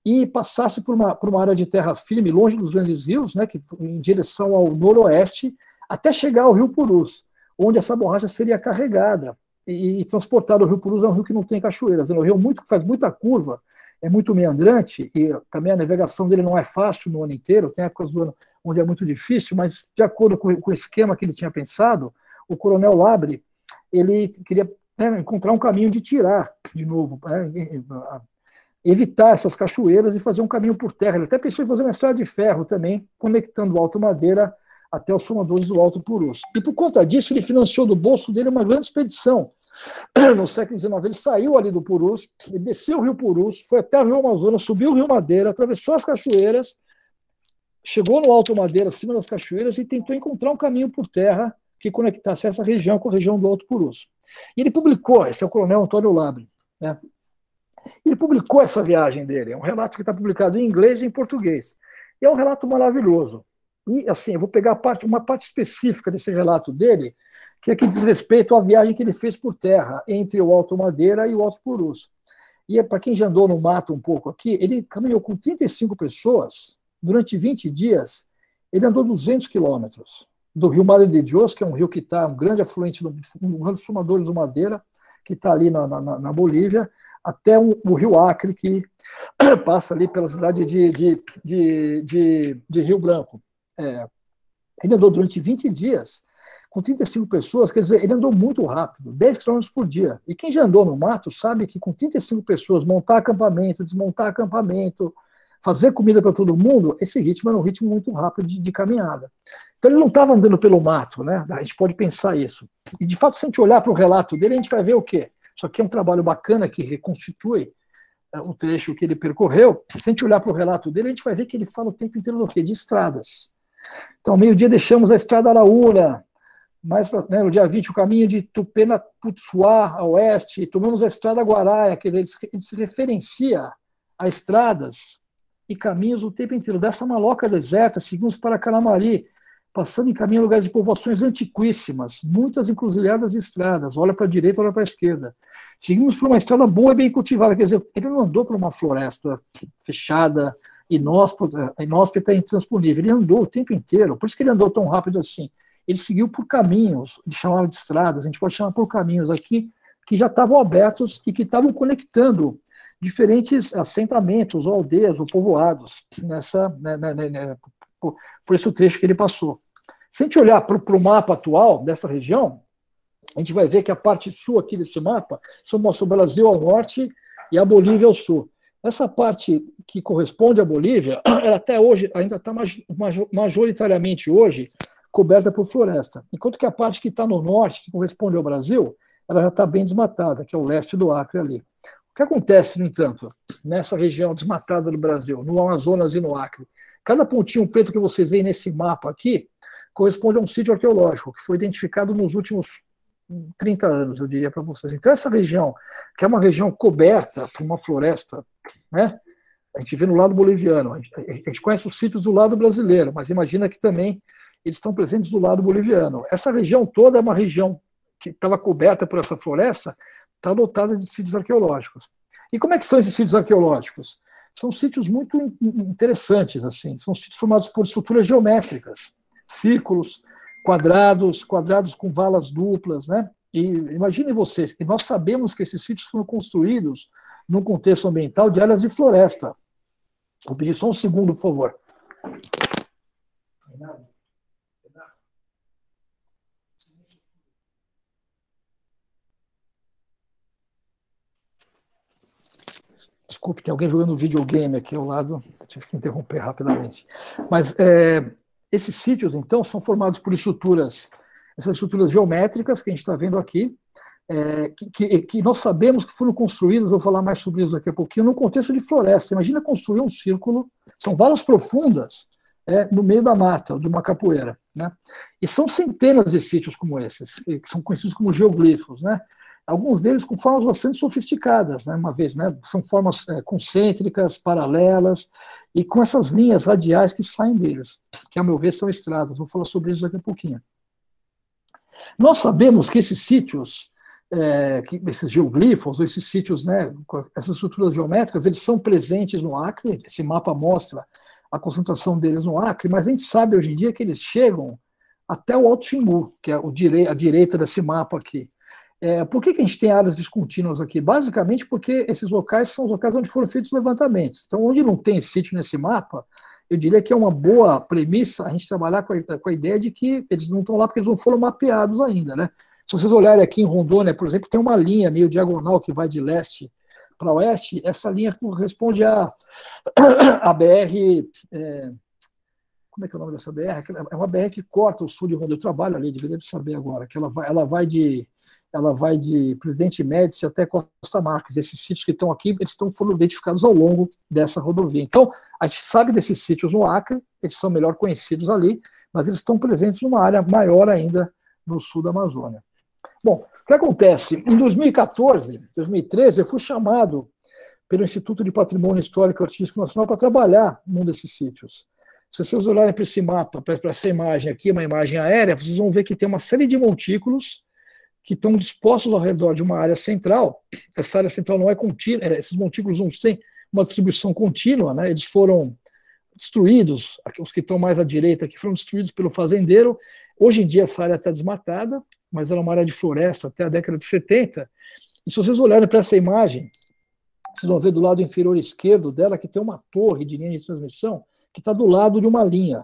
e passasse por uma área de terra firme, longe dos grandes rios, né, em direção ao noroeste, até chegar ao Rio Purus, onde essa borracha seria carregada e transportada. O Rio Purus é um rio que não tem cachoeiras, é um rio que faz muita curva, é muito meandrante, e também a navegação dele não é fácil no ano inteiro, tem épocas do ano onde é muito difícil, mas de acordo com o esquema que ele tinha pensado, o coronel Labre, ele queria encontrar um caminho de tirar, de novo, evitar essas cachoeiras e fazer um caminho por terra. Ele até pensou em fazer uma estrada de ferro também, conectando o Alto Madeira até os formadores do Alto Purus. E por conta disso, ele financiou do bolso dele uma grande expedição. No século XIX, ele saiu ali do Purus, ele desceu o Rio Purus, foi até o Rio Amazonas, subiu o Rio Madeira, atravessou as cachoeiras, chegou no Alto Madeira, acima das cachoeiras, e tentou encontrar um caminho por terra que conectasse essa região com a região do Alto Purus. E ele publicou, esse é o coronel Antônio Labre, né? Ele publicou essa viagem dele, é um relato que está publicado em inglês e em português. E é um relato maravilhoso. E, assim, eu vou pegar uma parte específica desse relato dele, que é que diz respeito à viagem que ele fez por terra, entre o Alto Madeira e o Alto Purus. E para quem já andou no mato um pouco aqui, ele caminhou com 35 pessoas, durante 20 dias, ele andou 200 quilômetros, do Rio Madre de Dios, que é um rio que está, um grande afluente, um grande formador do Madeira, que está ali na Bolívia, até o Rio Acre, que passa ali pela cidade de Rio Branco. Ele andou durante 20 dias, com 35 pessoas, quer dizer, ele andou muito rápido, 10 km por dia. E quem já andou no mato sabe que com 35 pessoas, montar acampamento, desmontar acampamento, fazer comida para todo mundo, esse ritmo era um ritmo muito rápido de caminhada. Então ele não estava andando pelo mato, né? A gente pode pensar isso. E de fato, se a gente olhar para o relato dele, a gente vai ver o quê? Isso aqui é um trabalho bacana que reconstitui o trecho que ele percorreu. Se a gente olhar para o relato dele, a gente vai ver que ele fala o tempo inteiro do quê? De estradas. Então, ao meio-dia, deixamos a estrada Araúna, mais pra, no dia 20, o caminho de Tupena-Putsuá, a oeste, tomamos a estrada Guaraia, que ele se referencia a estradas e caminhos o tempo inteiro. Dessa maloca deserta, seguimos para Calamari, passando em caminho a lugares de povoações antiquíssimas, muitas encruzilhadas de estradas, olha para a direita, olha para a esquerda. Seguimos por uma estrada boa e bem cultivada, quer dizer, ele não andou por uma floresta fechada, inóspita e intransponível, ele andou o tempo inteiro, por isso que ele andou tão rápido assim. Ele seguiu por caminhos, ele chamava de estradas, a gente pode chamar por caminhos aqui, que já estavam abertos e que estavam conectando diferentes assentamentos, ou aldeias, ou povoados, por esse trecho que ele passou. Se a gente olhar para o mapa atual dessa região, a gente vai ver que a parte sul aqui desse mapa mostra o Brasil ao norte e a Bolívia ao sul. Essa parte que corresponde à Bolívia, ela até hoje ainda está majoritariamente hoje coberta por floresta, enquanto que a parte que está no norte, que corresponde ao Brasil, ela já está bem desmatada, que é o leste do Acre ali. O que acontece, no entanto, nessa região desmatada do Brasil, no Amazonas e no Acre? Cada pontinho preto que vocês veem nesse mapa aqui corresponde a um sítio arqueológico que foi identificado nos últimos 30 anos, eu diria para vocês. Então, essa região, que é uma região coberta por uma floresta, né? A gente vê no lado boliviano, a gente conhece os sítios do lado brasileiro, mas imagina que também eles estão presentes do lado boliviano. Essa região toda é uma região que estava coberta por essa floresta, está dotada de sítios arqueológicos. E como é que são esses sítios arqueológicos? São sítios muito interessantes, assim. São sítios formados por estruturas geométricas, círculos, quadrados com valas duplas, né? E imaginem vocês que nós sabemos que esses sítios foram construídos num contexto ambiental de áreas de floresta. Vou pedir só um segundo, por favor. Desculpe, tem alguém jogando videogame aqui ao lado, tive que interromper rapidamente. Mas esses sítios, então, são formados por essas estruturas geométricas que a gente está vendo aqui, que nós sabemos que foram construídas, vou falar mais sobre isso daqui a pouquinho, no contexto de floresta. Imagina construir um círculo, são valas profundas, no meio da mata, de uma capoeira, né? E são centenas de sítios como esses, que são conhecidos como geoglifos, né? alguns deles com formas bastante sofisticadas, né, uma vez, né, são formas concêntricas, paralelas, e com essas linhas radiais que saem deles, que, a meu ver, são estradas. Vou falar sobre isso daqui a pouquinho. Nós sabemos que esses sítios, esses geoglifos, ou esses sítios, né, essas estruturas geométricas, eles são presentes no Acre. Esse mapa mostra a concentração deles no Acre, mas a gente sabe hoje em dia que eles chegam até o Alto Xingu, que é a direita desse mapa aqui. Por que a gente tem áreas descontínuas aqui? Basicamente porque esses locais são os locais onde foram feitos levantamentos. Então, onde não tem sítio nesse mapa, eu diria que é uma boa premissa a gente trabalhar com a ideia de que eles não estão lá porque eles não foram mapeados ainda, né? Se vocês olharem aqui em Rondônia, por exemplo, tem uma linha meio diagonal que vai de leste para oeste. Essa linha corresponde à BR... como é que é o nome dessa BR? É uma BR que corta o sul de Rondônia. Eu trabalho ali, deveria saber agora, que ela vai de Presidente Médici até Costa Marques. Esses sítios que estão aqui, foram identificados ao longo dessa rodovia. Então, a gente sabe desses sítios no Acre, eles são melhor conhecidos ali, mas eles estão presentes numa área maior ainda no sul da Amazônia. Bom, o que acontece? Em 2014, 2013, eu fui chamado pelo Instituto de Patrimônio Histórico e Artístico Nacional para trabalhar num desses sítios. Se vocês olharem para esse mapa, para essa imagem aqui, uma imagem aérea, vocês vão ver que tem uma série de montículos que estão dispostos ao redor de uma área central. Essa área central não é contínua, esses montículos não têm uma distribuição contínua, né? Eles foram destruídos, os que estão mais à direita aqui foram destruídos pelo fazendeiro. Hoje em dia essa área está desmatada, mas era uma área de floresta até a década de 70. E se vocês olharem para essa imagem, vocês vão ver do lado inferior esquerdo dela que tem uma torre de linha de transmissão que está do lado de uma linha,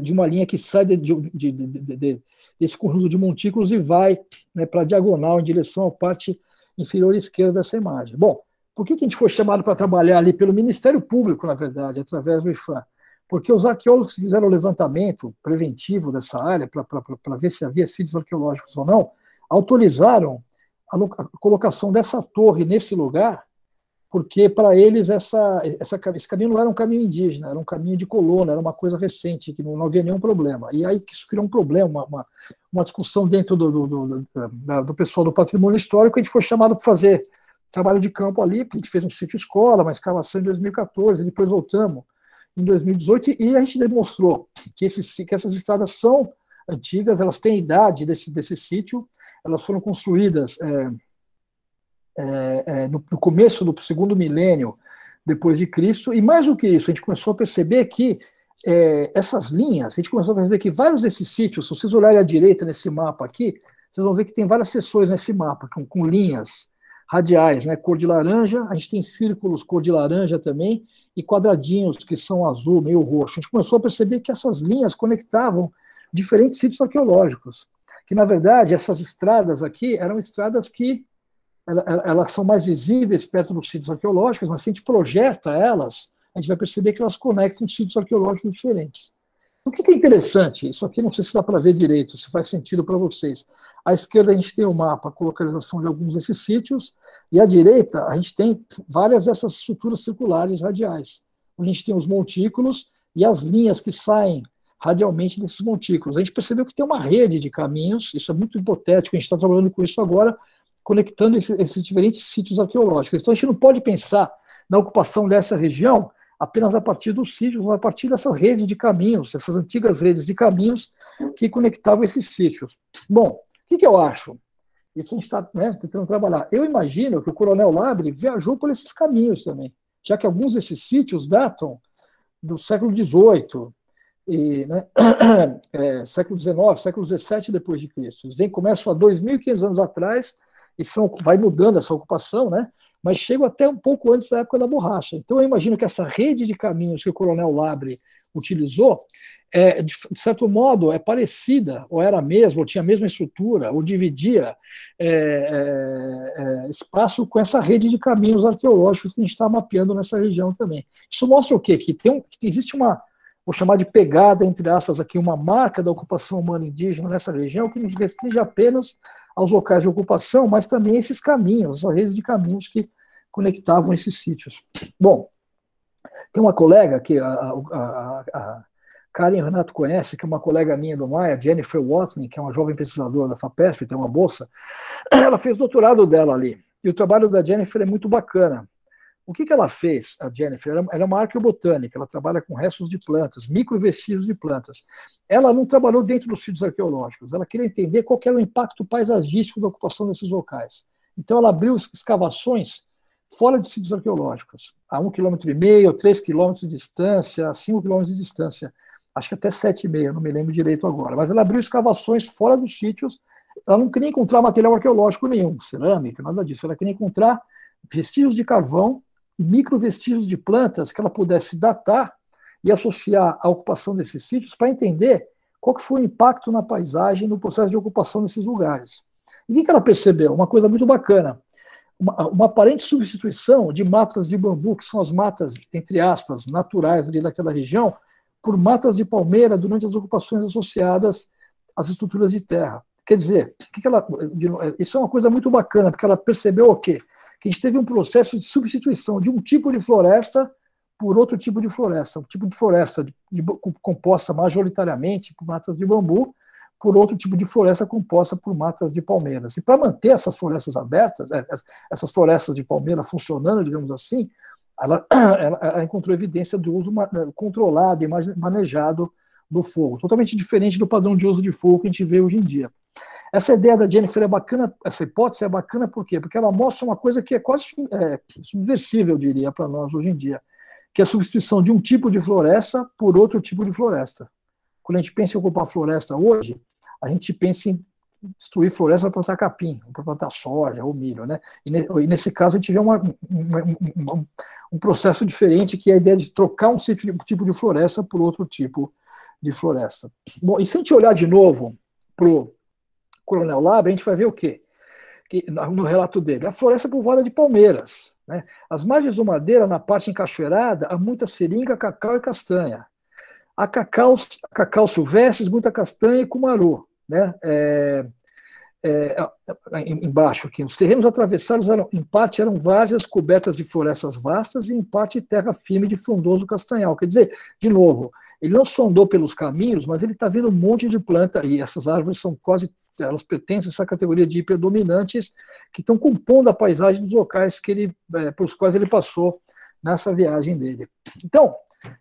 de uma linha que sai desse conjunto de montículos e vai, né, para a diagonal em direção à parte inferior esquerda dessa imagem. Bom, por que a gente foi chamado para trabalhar ali pelo Ministério Público, na verdade, através do IPHAN? Porque os arqueólogos que fizeram o levantamento preventivo dessa área, para ver se havia sítios arqueológicos ou não, autorizaram a colocação dessa torre nesse lugar, porque para eles esse caminho não era um caminho indígena, era um caminho de colônia, era uma coisa recente, que não havia nenhum problema. E aí isso criou um problema, uma discussão dentro do pessoal do patrimônio histórico. A gente foi chamado para fazer trabalho de campo ali, a gente fez um sítio escola, uma escavação em 2014, depois voltamos em 2018, e a gente demonstrou que essas estradas são antigas, elas têm idade desse sítio, elas foram construídas no começo do segundo milênio depois de Cristo, e mais do que isso, a gente começou a perceber que essas linhas, a gente começou a perceber que vários desses sítios, se vocês olharem à direita nesse mapa aqui, vocês vão ver que tem várias seções nesse mapa, com linhas radiais, né, cor de laranja, a gente tem círculos cor de laranja também, e quadradinhos que são azul, meio roxo. A gente começou a perceber que essas linhas conectavam diferentes sítios arqueológicos, que na verdade essas estradas aqui eram estradas que elas são mais visíveis perto dos sítios arqueológicos, mas se a gente projeta elas, a gente vai perceber que elas conectam sítios arqueológicos diferentes. O que é interessante, isso aqui não sei se dá para ver direito, se faz sentido para vocês. À esquerda a gente tem o mapa com a localização de alguns desses sítios, e à direita a gente tem várias dessas estruturas circulares radiais, onde a gente tem os montículos e as linhas que saem radialmente desses montículos. A gente percebeu que tem uma rede de caminhos, isso é muito hipotético, a gente está trabalhando com isso agora, conectando esses diferentes sítios arqueológicos. Então a gente não pode pensar na ocupação dessa região apenas a partir dos sítios, mas a partir dessa rede de caminhos, essas antigas redes de caminhos que conectavam esses sítios. Bom, o que eu acho? Isso a gente está tentando trabalhar. Eu imagino que o Coronel Labre viajou por esses caminhos também, já que alguns desses sítios datam do século XVIII, século XIX, século XVII depois de Cristo. Eles começam há 2.500 anos atrás e vai mudando essa ocupação, né? Mas chegam até um pouco antes da época da borracha. Então eu imagino que essa rede de caminhos que o Coronel Labre utilizou, de certo modo, é parecida, ou era mesmo, ou tinha a mesma estrutura, ou dividia espaço com essa rede de caminhos arqueológicos que a gente está mapeando nessa região também. Isso mostra o quê? Que existe uma, vou chamar de pegada, entre aspas, aqui, uma marca da ocupação humana indígena nessa região que nos restringe apenas aos locais de ocupação, mas também esses caminhos, essas redes de caminhos que conectavam esses sítios. Bom, tem uma colega, que a Karen e o Renato conhecem, que é uma colega minha do Maia, Jennifer Watney, que é uma jovem pesquisadora da FAPESP, tem uma bolsa. Ela fez doutorado dela ali. E o trabalho da Jennifer é muito bacana. O que ela fez, a Jennifer? Ela é uma arqueobotânica, ela trabalha com restos de plantas, microvestígios de plantas. Ela não trabalhou dentro dos sítios arqueológicos, ela queria entender qual que era o impacto paisagístico da ocupação desses locais. Então ela abriu escavações fora de sítios arqueológicos, a 1,5 km, 3 km de distância, a 5 km de distância, acho que até 7,5, não me lembro direito agora, mas ela abriu escavações fora dos sítios, ela não queria encontrar material arqueológico nenhum, cerâmica, nada disso, ela queria encontrar vestígios de carvão e microvestígios de plantas que ela pudesse datar e associar à ocupação desses sítios para entender qual que foi o impacto na paisagem no processo de ocupação desses lugares. E o que ela percebeu? Uma coisa muito bacana, uma aparente substituição de matas de bambu, que são as matas, entre aspas, naturais ali daquela região, por matas de palmeira durante as ocupações associadas às estruturas de terra. Quer dizer, isso é uma coisa muito bacana, porque ela percebeu o quê? Que a gente teve um processo de substituição de um tipo de floresta por outro tipo de floresta, um tipo de floresta composta majoritariamente por matas de bambu, por outro tipo de floresta composta por matas de palmeiras. E para manter essas florestas abertas, essas florestas de palmeira funcionando, digamos assim, ela encontrou evidência do uso controlado e manejado do fogo, totalmente diferente do padrão de uso de fogo que a gente vê hoje em dia. Essa ideia da Jennifer é bacana, essa hipótese é bacana por quê? Porque ela mostra uma coisa que é quase subversível, eu diria, para nós hoje em dia, que é a substituição de um tipo de floresta por outro tipo de floresta. Quando a gente pensa em ocupar floresta hoje, a gente pensa em destruir floresta para plantar capim, para plantar soja ou milho, né? E nesse caso a gente vê um processo diferente, que é a ideia de trocar um tipo de floresta por outro tipo de floresta. Bom, e se a gente olhar de novo para o Coronel Labra, a gente vai ver o quê? No relato dele, a floresta povoada de palmeiras, né? As margens do Madeira, na parte encachoeirada, há muita seringa, cacau e castanha. Há cacau silvestres, muita castanha e cumaru, né? Embaixo aqui. Os terrenos atravessados, em parte, eram várzeas cobertas de florestas vastas e, em parte, terra firme de frondoso castanhal. Quer dizer, de novo, ele não sondou pelos caminhos, mas ele está vendo um monte de planta, e essas árvores são elas pertencem a essa categoria de hiperdominantes que estão compondo a paisagem dos locais pelos quais ele passou nessa viagem dele. Então,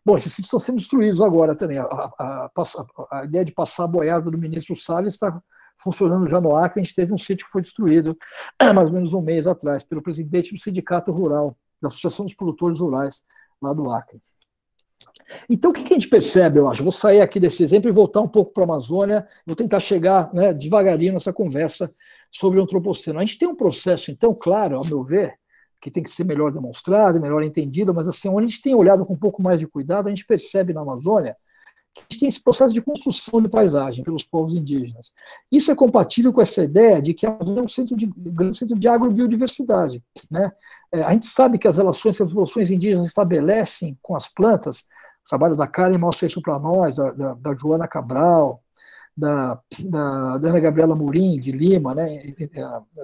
bom, esses sítios estão sendo destruídos agora também. A ideia de passar a boiada do ministro Salles está funcionando já no Acre. A gente teve um sítio que foi destruído mais ou menos um mês atrás pelo presidente do Sindicato Rural, da Associação dos Produtores Rurais, lá do Acre. Então, o que a gente percebe, eu acho? Vou sair aqui desse exemplo e voltar um pouco para a Amazônia, vou tentar chegar, né, devagarinho nessa conversa sobre o antropoceno. A gente tem um processo, então, claro, ao meu ver, que tem que ser melhor demonstrado, melhor entendido, mas assim, onde a gente tem olhado com um pouco mais de cuidado, a gente percebe na Amazônia que a gente tem esse processo de construção de paisagem pelos povos indígenas. Isso é compatível com essa ideia de que a Amazônia é um grande centro de agrobiodiversidade, né? A gente sabe que as relações que as populações indígenas estabelecem com as plantas, o trabalho da Karen mostra isso para nós, da Joana Cabral, da Ana Gabriela Murim, de Lima, né,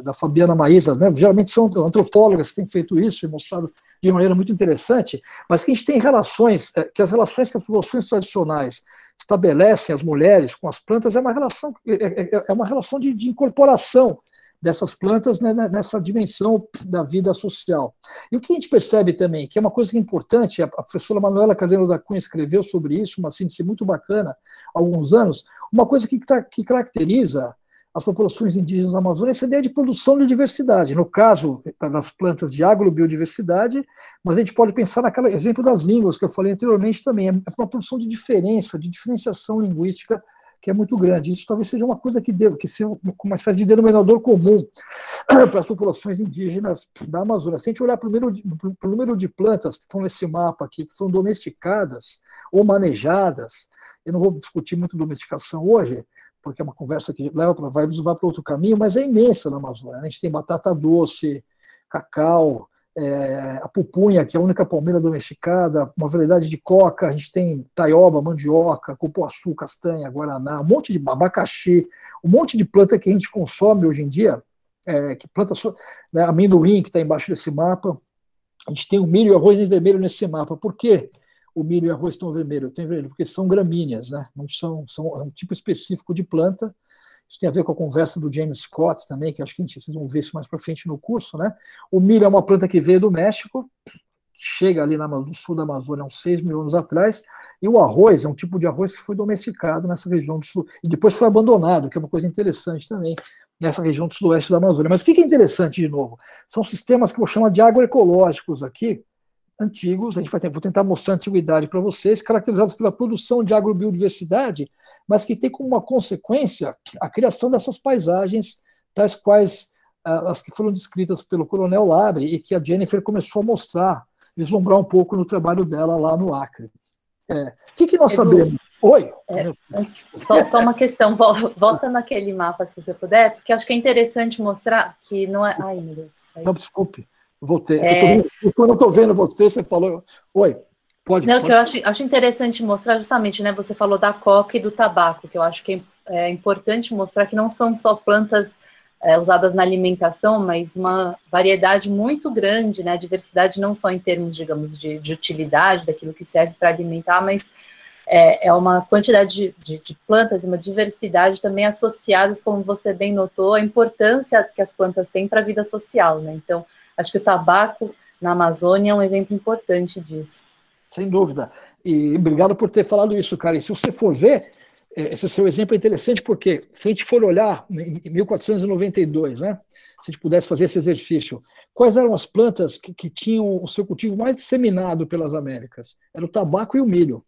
da Fabiana Maísa, né, geralmente são antropólogas que têm feito isso e mostrado de maneira muito interessante, mas que a gente tem relações, que as relações que as populações tradicionais estabelecem, as mulheres com as plantas, é uma relação de incorporação dessas plantas, né, nessa dimensão da vida social. E o que a gente percebe também, que é uma coisa importante, a professora Manuela Carneiro da Cunha escreveu sobre isso, uma síntese muito bacana, há alguns anos, uma coisa que caracteriza as populações indígenas da Amazônia é essa ideia de produção de diversidade, no caso das plantas de agrobiodiversidade, mas a gente pode pensar naquele exemplo das línguas que eu falei anteriormente também, é uma produção de diferenciação linguística que é muito grande. Isso talvez seja uma coisa que seja uma espécie de denominador comum para as populações indígenas da Amazônia. Se a gente olhar para o número de plantas que estão nesse mapa aqui, que foram domesticadas ou manejadas, eu não vou discutir muito domesticação hoje, porque é uma conversa que vai nos levar para outro caminho, mas é imensa na Amazônia. A gente tem batata doce, cacau, a pupunha, que é a única palmeira domesticada, uma variedade de coca, a gente tem taioba, mandioca, cupuaçu, castanha, guaraná, um monte de abacaxi, um monte de planta que a gente consome hoje em dia, que planta, né, amendoim, que está embaixo desse mapa, a gente tem o milho e o arroz em vermelho nesse mapa. Por quê? o milho e o arroz estão vermelhos? Tem vermelho, porque são gramíneas, né? Não é um tipo específico de planta. Isso tem a ver com a conversa do James Scott também, que acho que vocês vão ver isso mais para frente no curso, né? O milho é uma planta que veio do México, que chega ali no sul da Amazônia há uns 6 mil anos atrás, e o arroz é um tipo de arroz que foi domesticado nessa região do sul, e depois foi abandonado, que é uma coisa interessante também, nessa região do sudoeste da Amazônia. Mas o que é interessante, de novo? São sistemas que eu vou chamar de agroecológicos aqui, antigos, vou tentar mostrar a antiguidade para vocês, caracterizados pela produção de agrobiodiversidade, mas que tem como uma consequência a criação dessas paisagens, tais quais as que foram descritas pelo Coronel Labre e que a Jennifer começou a mostrar, vislumbrar um pouco no trabalho dela lá no Acre. O que nós sabemos? Oi? Só uma questão, volta naquele mapa, se você puder, porque acho que é interessante mostrar que não é... Ai, meu Deus. Não, desculpe. Voltei. Eu não estou vendo você falou. Oi, pode. Não, que eu acho interessante mostrar justamente, né? Você falou da coca e do tabaco, que eu acho que é importante mostrar que não são só plantas usadas na alimentação, mas uma variedade muito grande, né? A diversidade não só em termos, digamos, de utilidade, daquilo que serve para alimentar, mas é uma quantidade de plantas, uma diversidade também associadas, como você bem notou, a importância que as plantas têm para a vida social, né? Então, acho que o tabaco na Amazônia é um exemplo importante disso. Sem dúvida. E obrigado por ter falado isso, cara. E se você for ver, esse seu exemplo é interessante porque, se a gente for olhar em 1492, né, se a gente pudesse fazer esse exercício, quais eram as plantas que tinham o seu cultivo mais disseminado pelas Américas? Era o tabaco e o milho.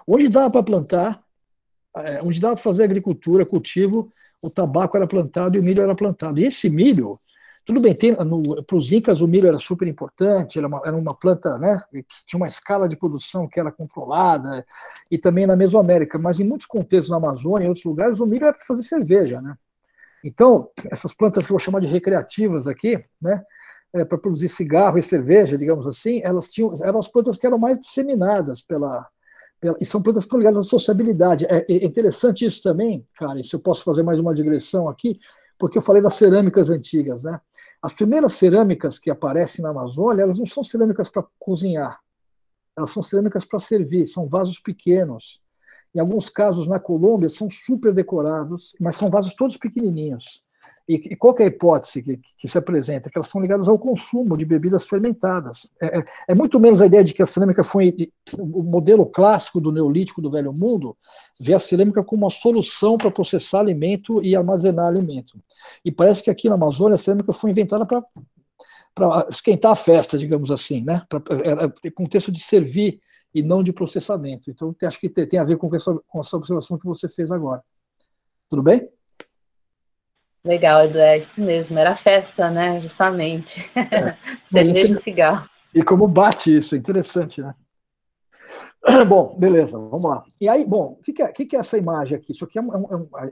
Onde dava para plantar, onde dava para fazer agricultura, cultivo, o tabaco era plantado e o milho era plantado. E esse milho, tudo bem, para os incas o milho era super importante, era uma planta, né, que tinha uma escala de produção que era controlada, e também na Mesoamérica, mas em muitos contextos na Amazônia e outros lugares, o milho era para fazer cerveja, né? Então, essas plantas que eu vou chamar de recreativas aqui, né, para produzir cigarro e cerveja, digamos assim, eram as plantas que eram mais disseminadas e são plantas que estão ligadas à sociabilidade. É interessante isso também, cara, e se eu posso fazer mais uma digressão aqui, porque eu falei das cerâmicas antigas, né? As primeiras cerâmicas que aparecem na Amazônia, elas não são cerâmicas para cozinhar, elas são cerâmicas para servir, são vasos pequenos. Em alguns casos, na Colômbia, são super decorados, mas são vasos todos pequenininhos. E qual que é a hipótese que se apresenta? Que elas são ligadas ao consumo de bebidas fermentadas. É muito menos a ideia de que a cerâmica foi o modelo clássico do Neolítico do Velho Mundo, vê a cerâmica como uma solução para processar alimento e armazenar alimento. E parece que aqui na Amazônia a cerâmica foi inventada para esquentar a festa, digamos assim, né? Era contexto de servir e não de processamento. Então, acho que tem a ver com essa observação que você fez agora. Tudo bem? Legal, Edu, é isso mesmo, era festa, né, justamente. Cerveja e cigarro. E como bate isso, é interessante, né? Bom, beleza, vamos lá. E aí, bom, o que é essa imagem aqui? Isso aqui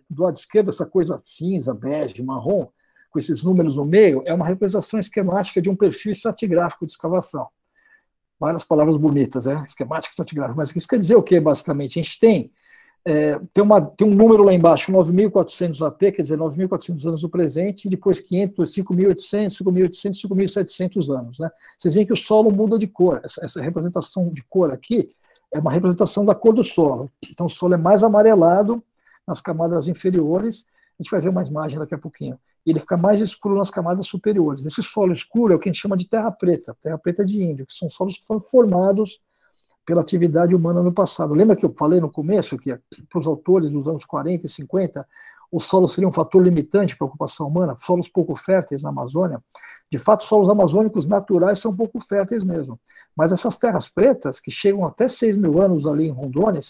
do lado esquerdo, essa coisa cinza, bege, marrom, com esses números no meio, é uma representação esquemática de um perfil estratigráfico de escavação. Várias palavras bonitas, né? Esquemática, estratigráfico. Mas isso quer dizer o quê, basicamente? A gente tem um número lá embaixo, 9.400 AP, quer dizer, 9.400 anos do presente, e depois 500, 5.800, 5.800, 5.700 anos. Né? Vocês veem que o solo muda de cor. Essa representação de cor aqui é uma representação da cor do solo. Então, o solo é mais amarelado nas camadas inferiores. A gente vai ver uma imagem daqui a pouquinho. E ele fica mais escuro nas camadas superiores. Esse solo escuro é o que a gente chama de terra preta de índio, que são solos que foram formados pela atividade humana no passado. Lembra que eu falei no começo que, para os autores dos anos 40 e 50, o solo seria um fator limitante para a ocupação humana, solos pouco férteis na Amazônia? De fato, solos amazônicos naturais são pouco férteis mesmo. Mas essas terras pretas, que chegam até 6 mil anos ali em Rondônia,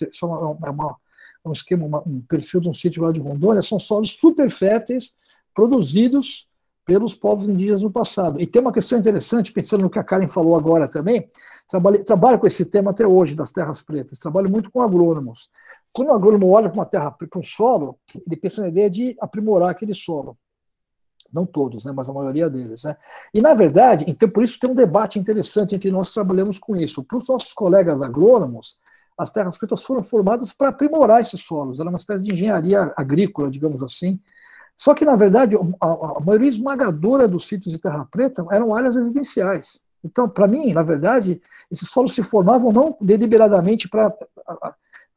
um esquema, um perfil de um sítio lá de Rondônia, são solos super férteis, produzidos pelos povos indígenas no passado. E tem uma questão interessante, pensando no que a Karen falou agora também, trabalho com esse tema até hoje, das terras pretas, trabalho muito com agrônomos. Quando o agrônomo olha para um solo, ele pensa na ideia de aprimorar aquele solo. Não todos, né, mas a maioria deles. Né? E, na verdade, então, por isso tem um debate interessante entre nós que trabalhamos com isso. Para os nossos colegas agrônomos, as terras pretas foram formadas para aprimorar esses solos, era uma espécie de engenharia agrícola, digamos assim. Só que, na verdade, a maioria esmagadora dos sítios de terra preta eram áreas residenciais. Então, para mim, na verdade, esses solos se formavam não deliberadamente para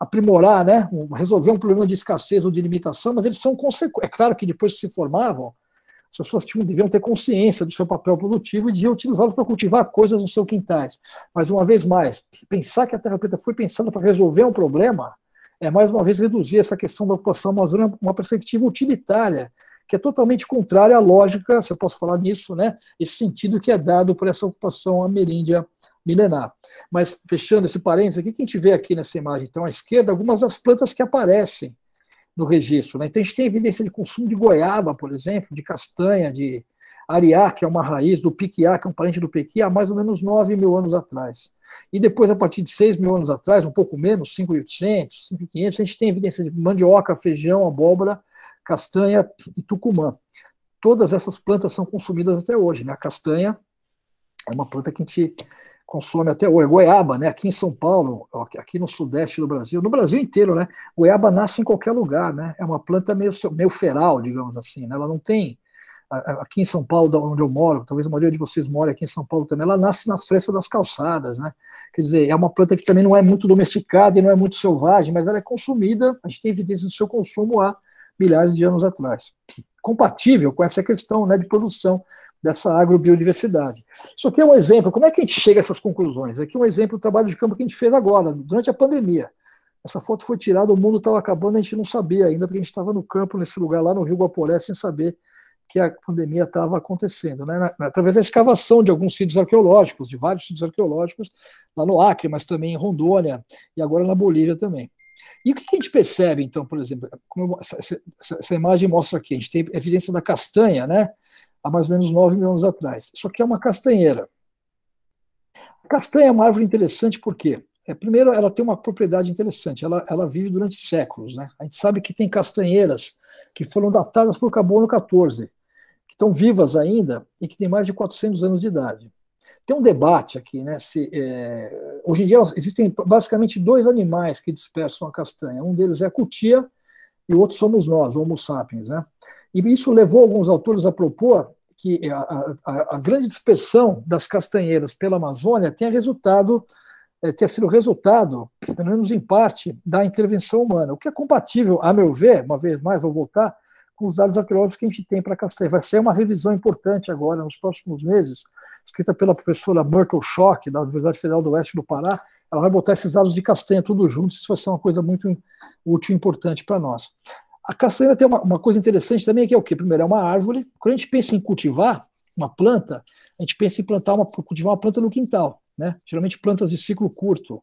aprimorar, né, resolver um problema de escassez ou de limitação, mas eles são consequências. É claro que depois que se formavam, as pessoas deviam ter consciência do seu papel produtivo e de utilizá-los para cultivar coisas nos seus quintais. Mas, uma vez mais, pensar que a Terra Preta foi pensada para resolver um problema é, mais uma vez, reduzir essa questão da ocupação amazônica a uma perspectiva utilitária, que é totalmente contrária à lógica, se eu posso falar nisso, né, esse sentido que é dado por essa ocupação ameríndia milenar. Mas, fechando esse parênteses aqui, o que a gente vê aqui nessa imagem? Então, à esquerda, algumas das plantas que aparecem no registro, né? Então, a gente tem evidência de consumo de goiaba, por exemplo, de castanha, de ariá, que é uma raiz, do piquiá, que é um parente do pequi, há mais ou menos 9 mil anos atrás. E depois, a partir de 6 mil anos atrás, um pouco menos, 5.800, 5.500, a gente tem evidência de mandioca, feijão, abóbora, castanha e tucumã. Todas essas plantas são consumidas até hoje, né? A castanha é uma planta que a gente consome até hoje. Goiaba, né? Aqui em São Paulo, aqui no sudeste do Brasil, no Brasil inteiro, né? Goiaba nasce em qualquer lugar, né? É uma planta meio feral, digamos assim, né? Ela não tem... Aqui em São Paulo, onde eu moro, talvez a maioria de vocês more aqui em São Paulo também, ela nasce na fresta das calçadas, né? Quer dizer, é uma planta que também não é muito domesticada e não é muito selvagem, mas ela é consumida, a gente tem evidência do seu consumo há milhares de anos atrás. Compatível com essa questão, né, de produção dessa agrobiodiversidade. Isso aqui é um exemplo. Como é que a gente chega a essas conclusões? Aqui é um exemplo do trabalho de campo que a gente fez agora, durante a pandemia. Essa foto foi tirada, o mundo estava acabando, a gente não sabia ainda, porque a gente estava no campo, nesse lugar lá no Rio Guaporé, sem saber que a pandemia estava acontecendo, né? Através da escavação de alguns sítios arqueológicos, de vários sítios arqueológicos, lá no Acre, mas também em Rondônia, e agora na Bolívia também. E o que a gente percebe, então, por exemplo, como essa imagem mostra aqui, a gente tem evidência da castanha, né? Há mais ou menos 9 mil anos atrás. Isso aqui é uma castanheira. A castanha é uma árvore interessante porque, primeiro, ela tem uma propriedade interessante, ela vive durante séculos, né? A gente sabe que tem castanheiras que foram datadas por carbono 14, que estão vivas ainda e que têm mais de 400 anos de idade. Tem um debate aqui, né? Hoje em dia existem basicamente 2 animais que dispersam a castanha. Um deles é a cutia e o outro somos nós, o Homo sapiens, né? E isso levou alguns autores a propor que a grande dispersão das castanheiras pela Amazônia tenha sido resultado, pelo menos em parte, da intervenção humana, o que é compatível, a meu ver, uma vez mais, vou voltar, com os dados arqueológicos que a gente tem para a castanha. Vai ser uma revisão importante agora, nos próximos meses, escrita pela professora Myrtle Schock, da Universidade Federal do Oeste do Pará. Ela vai botar esses dados de castanha tudo junto, isso vai ser uma coisa muito útil e importante para nós. A castanha tem uma coisa interessante também, que é o quê? Primeiro, é uma árvore. Quando a gente pensa em cultivar uma planta, a gente pensa em cultivar uma planta no quintal, né? Geralmente plantas de ciclo curto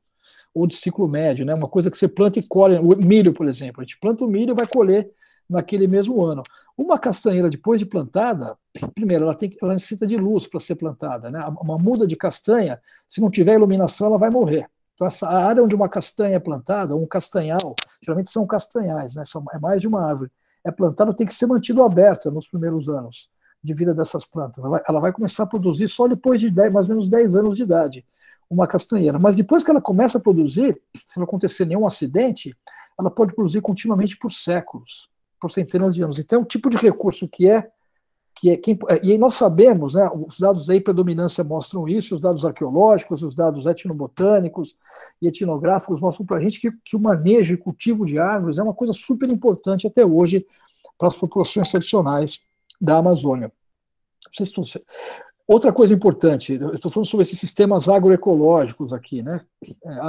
ou de ciclo médio, né? Uma coisa que você planta e colhe. O milho, por exemplo. A gente planta o milho e vai colher naquele mesmo ano. Uma castanheira, depois de plantada, primeiro, ela necessita de luz para ser plantada, né? Uma muda de castanha, se não tiver iluminação, ela vai morrer. Então, a área onde uma castanha é plantada, ou um castanhal, geralmente são castanhais, né? É mais de uma árvore, é plantada, tem que ser mantido aberta nos primeiros anos de vida dessas plantas. Ela vai começar a produzir só depois de mais ou menos 10 anos de idade, uma castanheira. Mas depois que ela começa a produzir, se não acontecer nenhum acidente, ela pode produzir continuamente por séculos, por centenas de anos. Então, é um tipo de recurso e nós sabemos, né, os dados da predominância mostram isso, os dados arqueológicos, os dados etnobotânicos e etnográficos mostram para a gente que o manejo e cultivo de árvores é uma coisa super importante até hoje para as populações tradicionais da Amazônia. Outra coisa importante, eu estou falando sobre esses sistemas agroecológicos aqui, né,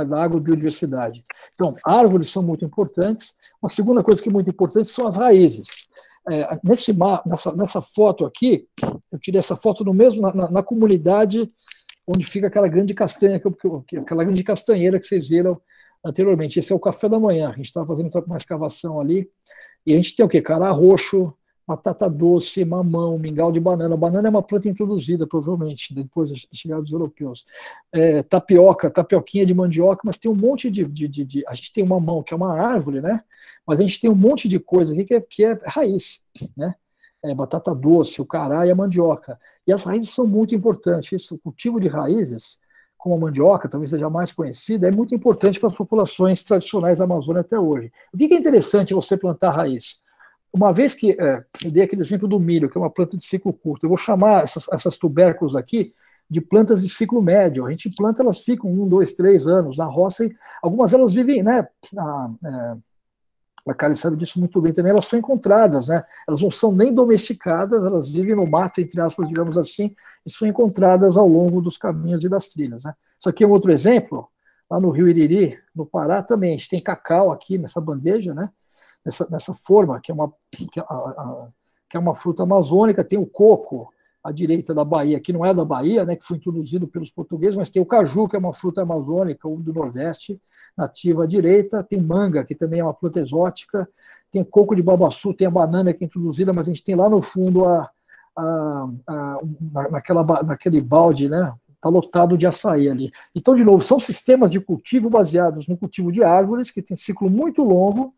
da agrobiodiversidade. Então, árvores são muito importantes. Uma segunda coisa que é muito importante são as raízes. Nessa foto aqui, eu tirei essa foto na comunidade onde fica aquela grande castanha, aquela grande castanheira que vocês viram anteriormente. Esse é o café da manhã. A gente estava fazendo uma escavação ali, e a gente tem o quê? Cará roxo, batata doce, mamão, mingau de banana. Banana é uma planta introduzida, provavelmente, depois da chegada dos europeus. Tapioquinha de mandioca, mas tem um monte a gente tem o mamão, que é uma árvore, né? Mas a gente tem um monte de coisa aqui que é raiz, né? Batata doce, o cará e a mandioca. E as raízes são muito importantes. O cultivo de raízes, como a mandioca, talvez seja mais conhecida, é muito importante para as populações tradicionais da Amazônia até hoje. O que é interessante você plantar raiz? Uma vez que eu dei aquele exemplo do milho, que é uma planta de ciclo curto, eu vou chamar essas tubérculos aqui de plantas de ciclo médio. A gente planta, elas ficam 1, 2, 3 anos na roça, e algumas delas vivem, né? A Karen sabe disso muito bem também, elas são encontradas, né? Elas não são nem domesticadas, elas vivem no mato, entre aspas, digamos assim, e são encontradas ao longo dos caminhos e das trilhas, né? Isso aqui é um outro exemplo, lá no Rio Iriri, no Pará também, a gente tem cacau aqui nessa bandeja, né? Nessa forma, que é uma fruta amazônica, tem o coco, à direita da Bahia, que não é da Bahia, né, que foi introduzido pelos portugueses, mas tem o caju, que é uma fruta amazônica, ou do Nordeste, nativa à direita, tem manga, que também é uma fruta exótica, tem coco de babaçu, tem a banana, que é introduzida, mas a gente tem lá no fundo naquele balde, né, está lotado de açaí ali. Então, de novo, são sistemas de cultivo baseados no cultivo de árvores, que tem um ciclo muito longo,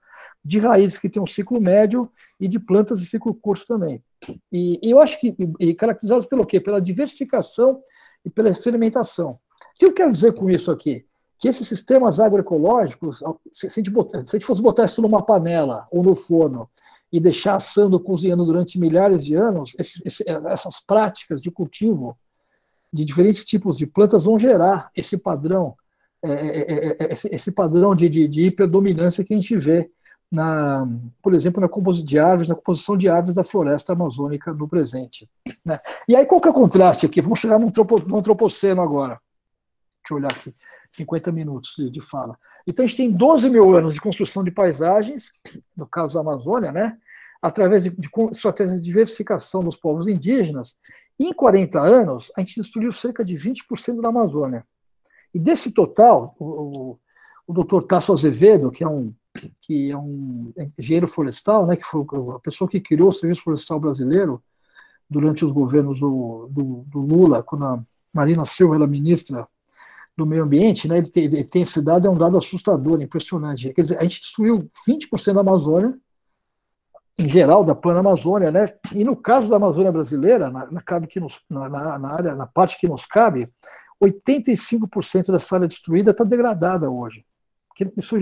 de raízes que tem um ciclo médio e de plantas de ciclo curto também. E eu acho que caracterizados pelo quê? Pela diversificação e pela experimentação. O que eu quero dizer com isso aqui? Que esses sistemas agroecológicos, se a gente fosse botar isso numa panela ou no forno e deixar assando, cozinhando durante milhares de anos, essas práticas de cultivo de diferentes tipos de plantas vão gerar esse padrão, esse padrão de hiperdominância que a gente vê por exemplo, na composição de árvores da floresta amazônica no presente, né? E aí, qual que é o contraste aqui? Vamos chegar no antropoceno agora. Deixa eu olhar aqui, 50 minutos de fala. Então, a gente tem 12 mil anos de construção de paisagens, no caso da Amazônia, né? Através de estratégias de diversificação dos povos indígenas. E em 40 anos, a gente destruiu cerca de 20% da Amazônia. E desse total, o doutor Tasso Azevedo, que é um engenheiro florestal, né, que foi a pessoa que criou o Serviço Florestal Brasileiro durante os governos do Lula, quando a Marina Silva era ministra do Meio Ambiente, né, ele tem esse dado, é um dado assustador, impressionante. Quer dizer, a gente destruiu 20% da Amazônia, em geral, da plana Amazônia, né, e no caso da Amazônia brasileira, na parte que nos cabe, 85% dessa área destruída está degradada hoje. Isso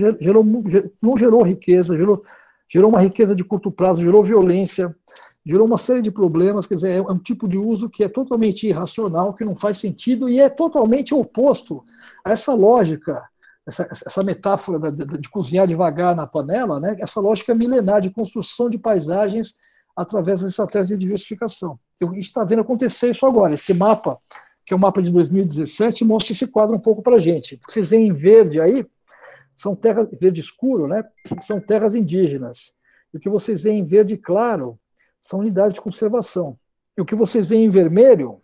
não gerou riqueza, gerou uma riqueza de curto prazo, gerou violência, gerou uma série de problemas. Quer dizer, é um tipo de uso que é totalmente irracional, que não faz sentido e é totalmente oposto a essa lógica, essa metáfora de cozinhar devagar na panela, né? Essa lógica milenar de construção de paisagens através das estratégias de diversificação. Então, a gente está vendo acontecer isso agora. Esse mapa, que é o mapa de 2017, mostra esse quadro um pouco para a gente. Vocês veem em verde aí, são terras, verde escuro, né? São terras indígenas. E o que vocês veem em verde claro são unidades de conservação. E o que vocês veem em vermelho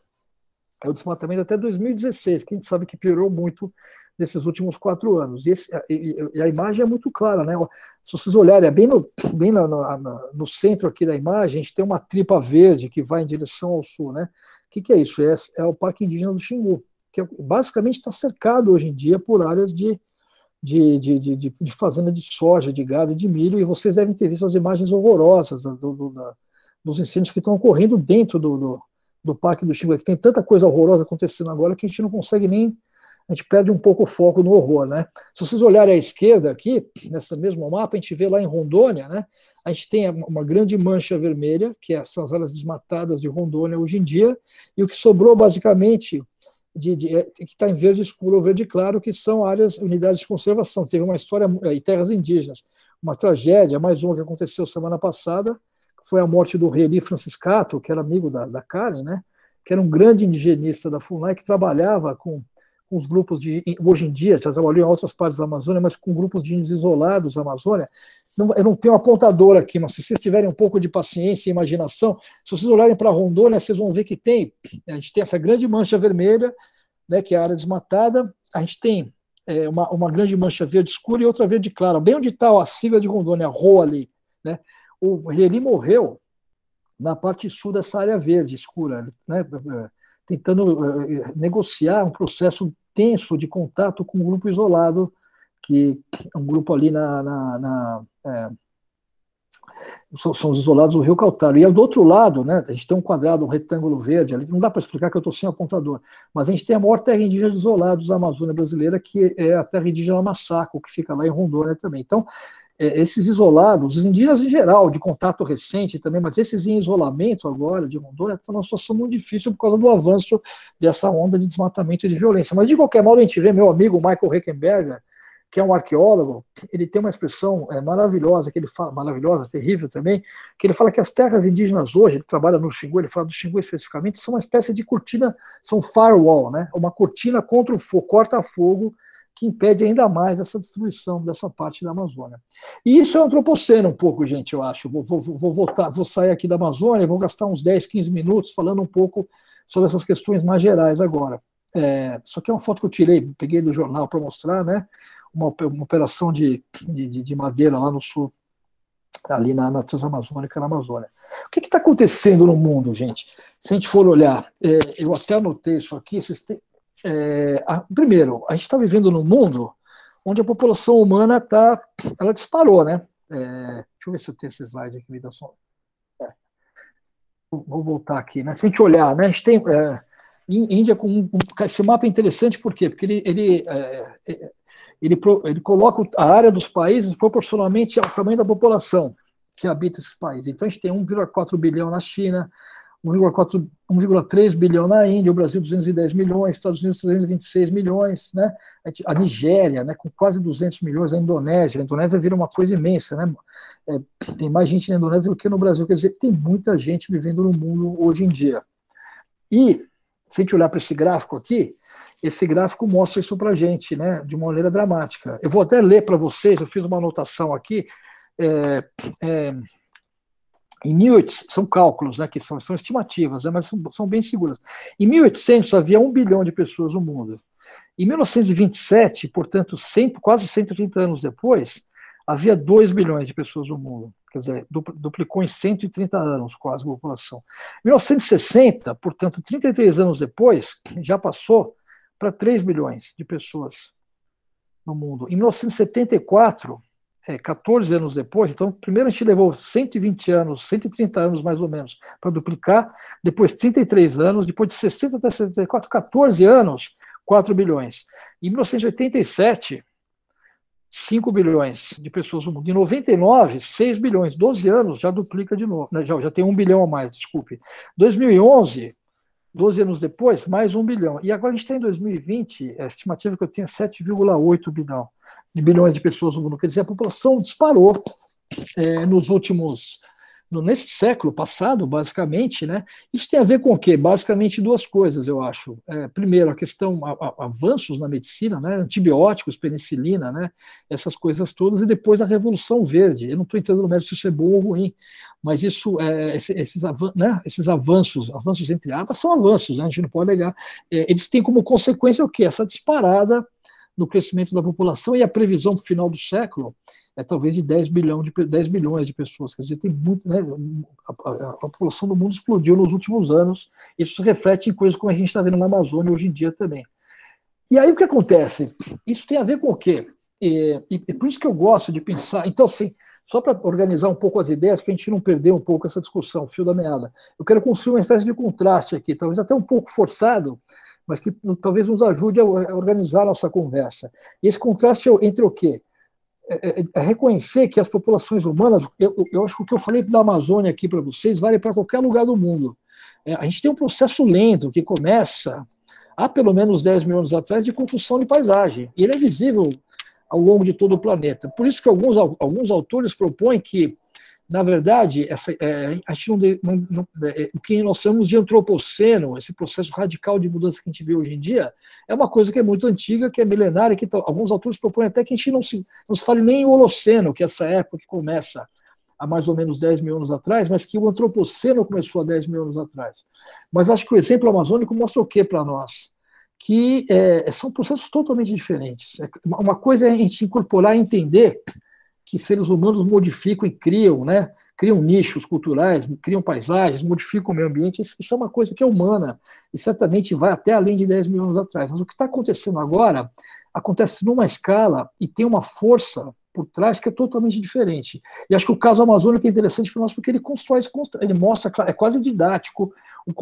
é o desmatamento até 2016, que a gente sabe que piorou muito nesses últimos 4 anos. E a imagem é muito clara, né? Se vocês olharem, bem no centro aqui da imagem, a gente tem uma tripa verde que vai em direção ao sul, né? O que é isso? É o Parque Indígena do Xingu, que basicamente está cercado hoje em dia por áreas de fazenda de soja, de gado, de milho, e vocês devem ter visto as imagens horrorosas dos incêndios que estão ocorrendo dentro do Parque do Xingu, que tem tanta coisa horrorosa acontecendo agora que a gente não consegue nem, a gente perde um pouco o foco no horror, né? Se vocês olharem à esquerda aqui, nesse mesmo mapa, a gente vê lá em Rondônia, né? A gente tem uma grande mancha vermelha, que são as áreas desmatadas de Rondônia hoje em dia, e o que sobrou basicamente que está em verde escuro ou verde claro, que são unidades de conservação. Teve uma história em terras indígenas, uma tragédia, mais uma que aconteceu semana passada, que foi a morte do Reli Franciscato, que era amigo da Karen, né, que era um grande indigenista da FUNAI, que trabalhava com os grupos hoje em dia, já trabalhou em outras partes da Amazônia, mas com grupos de índios isolados da Amazônia. Eu não tenho um apontador aqui, mas se vocês tiverem um pouco de paciência e imaginação, se vocês olharem para Rondônia, vocês vão ver que a gente tem essa grande mancha vermelha, né, que é a área desmatada, a gente tem uma grande mancha verde escura e outra verde clara, bem onde está a sigla de Rondônia, ROA ali, né? O Reli morreu na parte sul dessa área verde escura, né, tentando negociar um processo tenso de contato com um grupo isolado, que é um grupo ali são os isolados do Rio Cautaro. E do outro lado, né, a gente tem um quadrado, um retângulo verde ali, não dá para explicar que eu estou sem apontador, mas a gente tem a maior terra indígena de isolados da Amazônia brasileira, que é a terra indígena Massaco, que fica lá em Rondônia também. Então, esses isolados, os indígenas em geral, de contato recente também, mas esses em isolamento agora, de Rondônia, estão numa situação muito difícil por causa do avanço dessa onda de desmatamento e de violência. Mas, de qualquer modo, a gente vê meu amigo Michael Heckenberger, que é um arqueólogo, ele tem uma expressão maravilhosa, que ele fala, maravilhosa, terrível também, que ele fala que as terras indígenas hoje, ele trabalha no Xingu, ele fala do Xingu especificamente, são uma espécie de cortina, são firewall, né? Uma cortina contra o fogo, corta-fogo, que impede ainda mais essa destruição dessa parte da Amazônia. E isso é um antropoceno um pouco, gente, eu acho. Vou sair aqui da Amazônia, vou gastar uns 10, 15 minutos falando um pouco sobre essas questões mais gerais agora. Isso aqui é uma foto que eu tirei, peguei do jornal para mostrar, né? Uma operação de madeira lá no sul, ali na Transamazônica, na Amazônia. O que está acontecendo no mundo, gente? Se a gente for olhar, eu até anotei isso aqui, primeiro, a gente está vivendo num mundo onde a população humana ela disparou, né? Deixa eu ver se eu tenho esse slide aqui, me dá só. Vou voltar aqui, né? Se a gente olhar, né? A gente tem Índia com esse mapa é interessante, por quê? Porque ele coloca a área dos países proporcionalmente ao tamanho da população que habita esses países. Então, a gente tem 1,4 bilhão na China, 1,3 bilhão na Índia, o Brasil 210 milhões, Estados Unidos 326 milhões, né? A Nigéria, né, com quase 200 milhões, a Indonésia vira uma coisa imensa, né? Tem mais gente na Indonésia do que no Brasil, quer dizer, tem muita gente vivendo no mundo hoje em dia. E, se a gente olhar para esse gráfico aqui, esse gráfico mostra isso para a gente, né, de uma maneira dramática. Eu vou até ler para vocês, eu fiz uma anotação aqui, em 1800, são cálculos, né, que são estimativas, né, mas são bem seguras. Em 1800 havia 1 bilhão de pessoas no mundo. Em 1927, portanto, quase 130 anos depois, havia 2 bilhões de pessoas no mundo. Quer dizer, duplicou em 130 anos quase a população. Em 1960, portanto, 33 anos depois, já passou para 3 bilhões de pessoas no mundo. Em 1974, 14 anos depois, então, primeiro a gente levou 120 anos, 130 anos mais ou menos, para duplicar, depois 33 anos, depois de 60 até 74, 14 anos, 4 bilhões. Em 1987, 5 bilhões de pessoas no mundo. Em 99, 6 bilhões, 12 anos, já duplica de novo, né? Já tem 1 bilhão a mais, desculpe. 2011, 12 anos depois, mais 1 bilhão. E agora a gente está em 2020, a estimativa que eu tenho é 7,8 bilhões de pessoas no mundo. Quer dizer, a população disparou nesse século passado, basicamente, né? Isso tem a ver com o quê? Basicamente duas coisas, eu acho. Primeiro, a questão, avanços na medicina, né? Antibióticos, penicilina, né? Essas coisas todas, e depois a Revolução Verde. Eu não estou entrando no mérito se isso é bom ou ruim, mas isso, esses avanços entre aspas, são avanços, né? A gente não pode negar. Eles têm como consequência o quê? Essa disparada no crescimento da população, e a previsão para o final do século é talvez de 10 bilhões de pessoas. Quer dizer, tem muito, né, a população do mundo explodiu nos últimos anos. Isso se reflete em coisas como a gente está vendo na Amazônia hoje em dia também. E aí o que acontece? Isso tem a ver com o quê? E por isso que eu gosto de pensar. Então, assim, só para organizar um pouco as ideias, para a gente não perder um pouco essa discussão, o fio da meada, eu quero construir uma espécie de contraste aqui, talvez até um pouco forçado, mas que talvez nos ajude a organizar a nossa conversa. E esse contraste é entre o quê? É reconhecer que as populações humanas, eu acho que o que eu falei da Amazônia aqui para vocês vale para qualquer lugar do mundo. A gente tem um processo lento que começa há pelo menos 10 mil anos atrás de construção de paisagem. E ele é visível ao longo de todo o planeta. Por isso que alguns autores propõem que, na verdade, a gente o que nós chamamos de antropoceno, esse processo radical de mudança que a gente vê hoje em dia, é uma coisa que é muito antiga, que é milenária, que alguns autores propõem até que a gente não se fale nem em Holoceno, que é essa época que começa há mais ou menos 10 mil anos atrás, mas que o antropoceno começou há 10 mil anos atrás. Mas acho que o exemplo amazônico mostra o que para nós? Que são processos totalmente diferentes. Uma coisa é a gente incorporar e entender que seres humanos modificam e criam, né? Criam nichos culturais, criam paisagens, modificam o meio ambiente. Isso é uma coisa que é humana e certamente vai até além de 10 mil anos atrás. Mas o que está acontecendo agora acontece numa escala e tem uma força por trás que é totalmente diferente. E acho que o caso amazônico é interessante para nós porque ele ele mostra, é quase didático o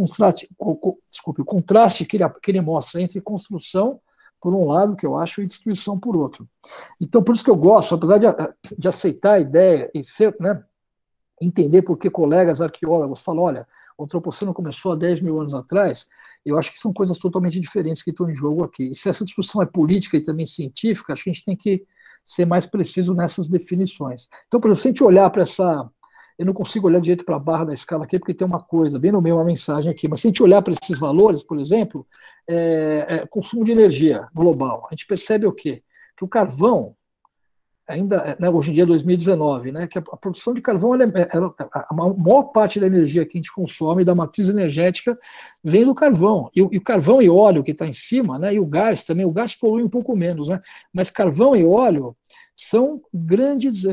contraste que ele mostra entre construção por um lado, que eu acho, e destruição por outro. Então, por isso que eu gosto, apesar de aceitar a ideia e ser, né, entender por que colegas arqueólogos falam, olha, o antropoceno começou há 10 mil anos atrás, eu acho que são coisas totalmente diferentes que estão em jogo aqui. E se essa discussão é política e também científica, acho que a gente tem que ser mais preciso nessas definições. Então, por exemplo, se a gente olhar para essa... Eu não consigo olhar direito para a barra da escala aqui, porque tem uma coisa, bem no meio, uma mensagem aqui, mas se a gente olhar para esses valores, por exemplo, consumo de energia global, a gente percebe o quê? Que o carvão, ainda, né, hoje em dia, 2019, né, que a produção de carvão, a maior parte da energia que a gente consome, da matriz energética, vem do carvão. E o carvão e óleo que está em cima, né, e o gás também, o gás polui um pouco menos, né, mas carvão e óleo são grandes,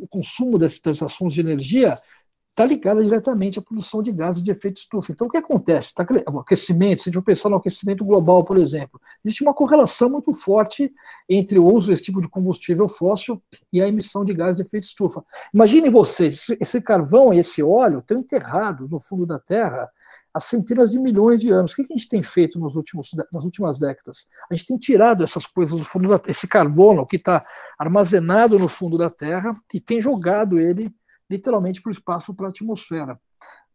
o consumo dessas ações de energia está ligado diretamente à produção de gases de efeito estufa. Então, o que acontece? O aquecimento, se a gente pensar no aquecimento global, por exemplo, existe uma correlação muito forte entre o uso desse tipo de combustível fóssil e a emissão de gases de efeito estufa. Imaginem vocês, esse carvão e esse óleo estão enterrados no fundo da Terra há centenas de milhões de anos. O que a gente tem feito nas últimas décadas? A gente tem tirado essas coisas do fundo da Terra, esse carbono que está armazenado no fundo da Terra e tem jogado ele literalmente para o espaço, para a atmosfera,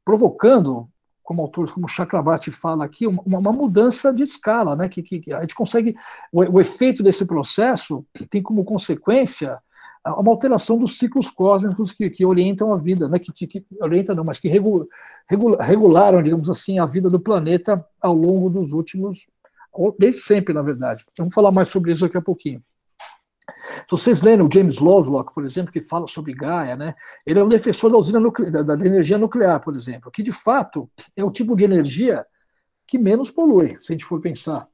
provocando, como autores como Chakrabarty fala aqui, uma mudança de escala, né? Que a gente consegue, o efeito desse processo tem como consequência uma alteração dos ciclos cósmicos que orientam a vida, né? Que orientam não, mas que regularam, digamos assim, a vida do planeta ao longo dos últimos, desde sempre, na verdade. Vamos falar mais sobre isso daqui a pouquinho. Se vocês lêem o James Lovelock, por exemplo, que fala sobre Gaia, né? Ele é um defensor da usina da energia nuclear, por exemplo, que de fato é o tipo de energia que menos polui, se a gente for pensar.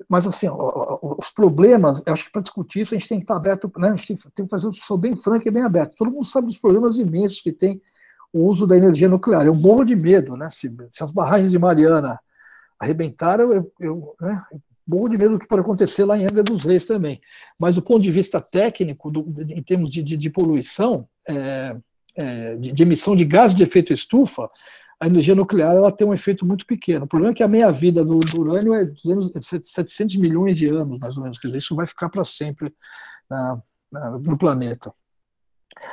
Mas assim, os problemas, eu acho que para discutir isso a gente tem que estar aberto, né? A gente tem que fazer uma discussão bem franca e bem aberta. Todo mundo sabe dos problemas imensos que tem o uso da energia nuclear. Eu morro de medo, né? Se as barragens de Mariana arrebentaram, né? Morro de medo do que pode acontecer lá em Angra dos Reis também. Mas do ponto de vista técnico, em termos de poluição, de emissão de gás de efeito estufa, a energia nuclear ela tem um efeito muito pequeno. O problema é que a meia-vida do urânio é 700 milhões de anos, mais ou menos. Quer dizer, isso vai ficar para sempre no planeta.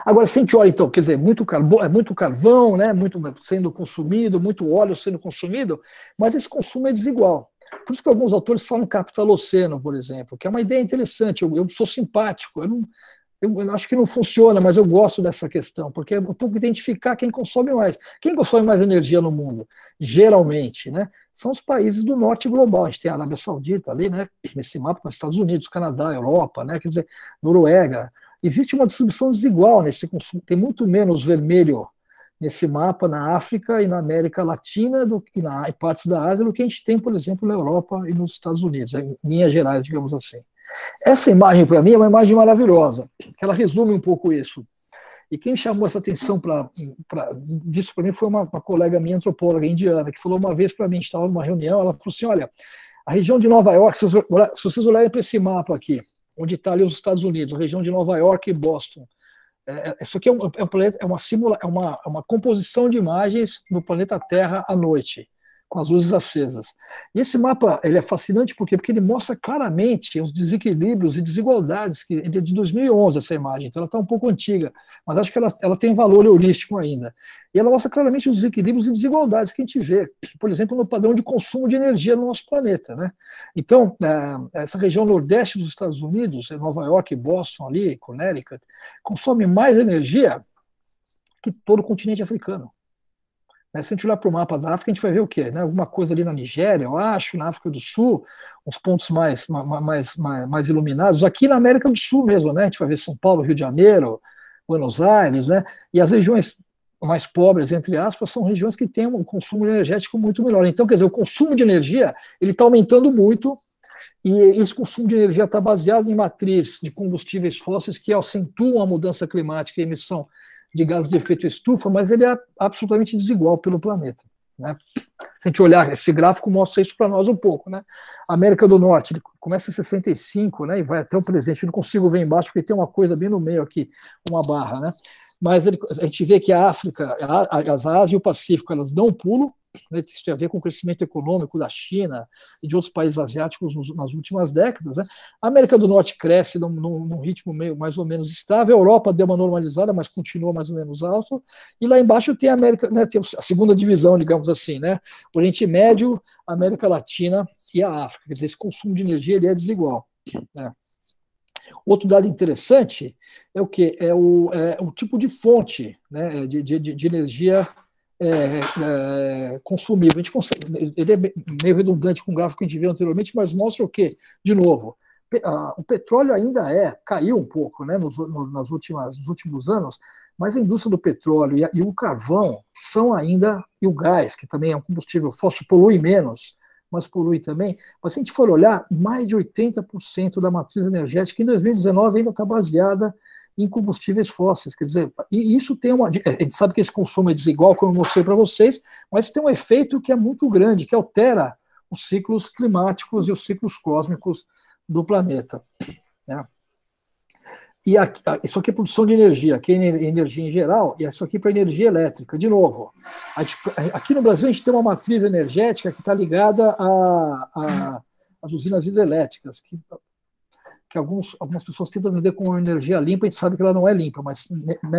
Agora, se a gente olha, então, quer dizer, muito carvão, né, muito sendo consumido, muito óleo sendo consumido, mas esse consumo é desigual. Por isso que alguns autores falam capitaloceno, por exemplo, que é uma ideia interessante. Eu sou simpático, eu acho que não funciona, mas eu gosto dessa questão, porque é um pouco identificar quem consome mais. Quem consome mais energia no mundo, geralmente, né, são os países do norte global. A gente tem a Arábia Saudita ali, né, nesse mapa, com os Estados Unidos, Canadá, Europa, né, quer dizer, Noruega. Existe uma distribuição desigual nesse consumo, tem muito menos vermelho nesse mapa na África e na América Latina e partes da Ásia do que a gente tem, por exemplo, na Europa e nos Estados Unidos, em linhas gerais, digamos assim. Essa imagem, para mim, é uma imagem maravilhosa, que ela resume um pouco isso. E quem chamou essa atenção disso para mim foi uma colega minha, antropóloga indiana, que falou uma vez para mim, a gente estava numa reunião, ela falou assim, olha, a região de Nova York, se vocês olharem para esse mapa aqui, onde está ali os Estados Unidos, a região de Nova York e Boston, isso aqui é uma composição de imagens do planeta Terra à noite, com as luzes acesas. E esse mapa ele é fascinante porque ele mostra claramente os desequilíbrios e desigualdades, que é de 2011 essa imagem, então ela está um pouco antiga, mas acho que ela tem um valor heurístico ainda. E ela mostra claramente os desequilíbrios e desigualdades que a gente vê, por exemplo, no padrão de consumo de energia no nosso planeta, né? Então, essa região nordeste dos Estados Unidos, Nova York, Boston, ali, Connecticut, consome mais energia que todo o continente africano. Se a gente olhar para o mapa da África, a gente vai ver o quê? Né? Alguma coisa ali na Nigéria, eu acho, na África do Sul, uns pontos mais iluminados. Aqui na América do Sul mesmo, né? A gente vai ver São Paulo, Rio de Janeiro, Buenos Aires, né? E as regiões mais pobres, entre aspas, são regiões que têm um consumo energético muito menor. Então, quer dizer, o consumo de energia ele está aumentando muito, e esse consumo de energia está baseado em matriz de combustíveis fósseis que acentuam a mudança climática e a emissão de gases de efeito estufa, mas ele é absolutamente desigual pelo planeta, né? Se a gente olhar, esse gráfico mostra isso para nós um pouco, né? A América do Norte, ele começa em 65, né, e vai até o presente. Eu não consigo ver embaixo, porque tem uma coisa bem no meio aqui, uma barra, né? Mas a gente vê que a África, a Ásia e o Pacífico, elas dão um pulo, né, isso tem a ver com o crescimento econômico da China e de outros países asiáticos nas últimas décadas, né? A América do Norte cresce num ritmo meio, mais ou menos estável, a Europa deu uma normalizada, mas continua mais ou menos alto, e lá embaixo tem a América, né, tem a segunda divisão, digamos assim, né? Oriente Médio, América Latina e a África. Quer dizer, esse consumo de energia ele é desigual, né? Outro dado interessante é o quê? É o tipo de fonte, né, de energia consumível. A gente consegue, ele é meio redundante com o gráfico que a gente viu anteriormente, mas mostra o quê? De novo, o petróleo ainda caiu um pouco, né, nos últimos anos, mas a indústria do petróleo e o carvão são ainda, e o gás, que também é um combustível fóssil, polui menos, mas polui também. Mas se a gente for olhar, mais de 80% da matriz energética em 2019 ainda está baseada em combustíveis fósseis. Quer dizer, e isso tem a gente sabe que esse consumo é desigual, como eu mostrei para vocês, mas tem um efeito que é muito grande, que altera os ciclos climáticos e os ciclos cósmicos do planeta, né? E isso aqui é produção de energia, aqui é energia em geral, e isso aqui é para energia elétrica. De novo, aqui no Brasil a gente tem uma matriz energética que está ligada às usinas hidrelétricas, que algumas pessoas tentam vender como energia limpa, a gente sabe que ela não é limpa, mas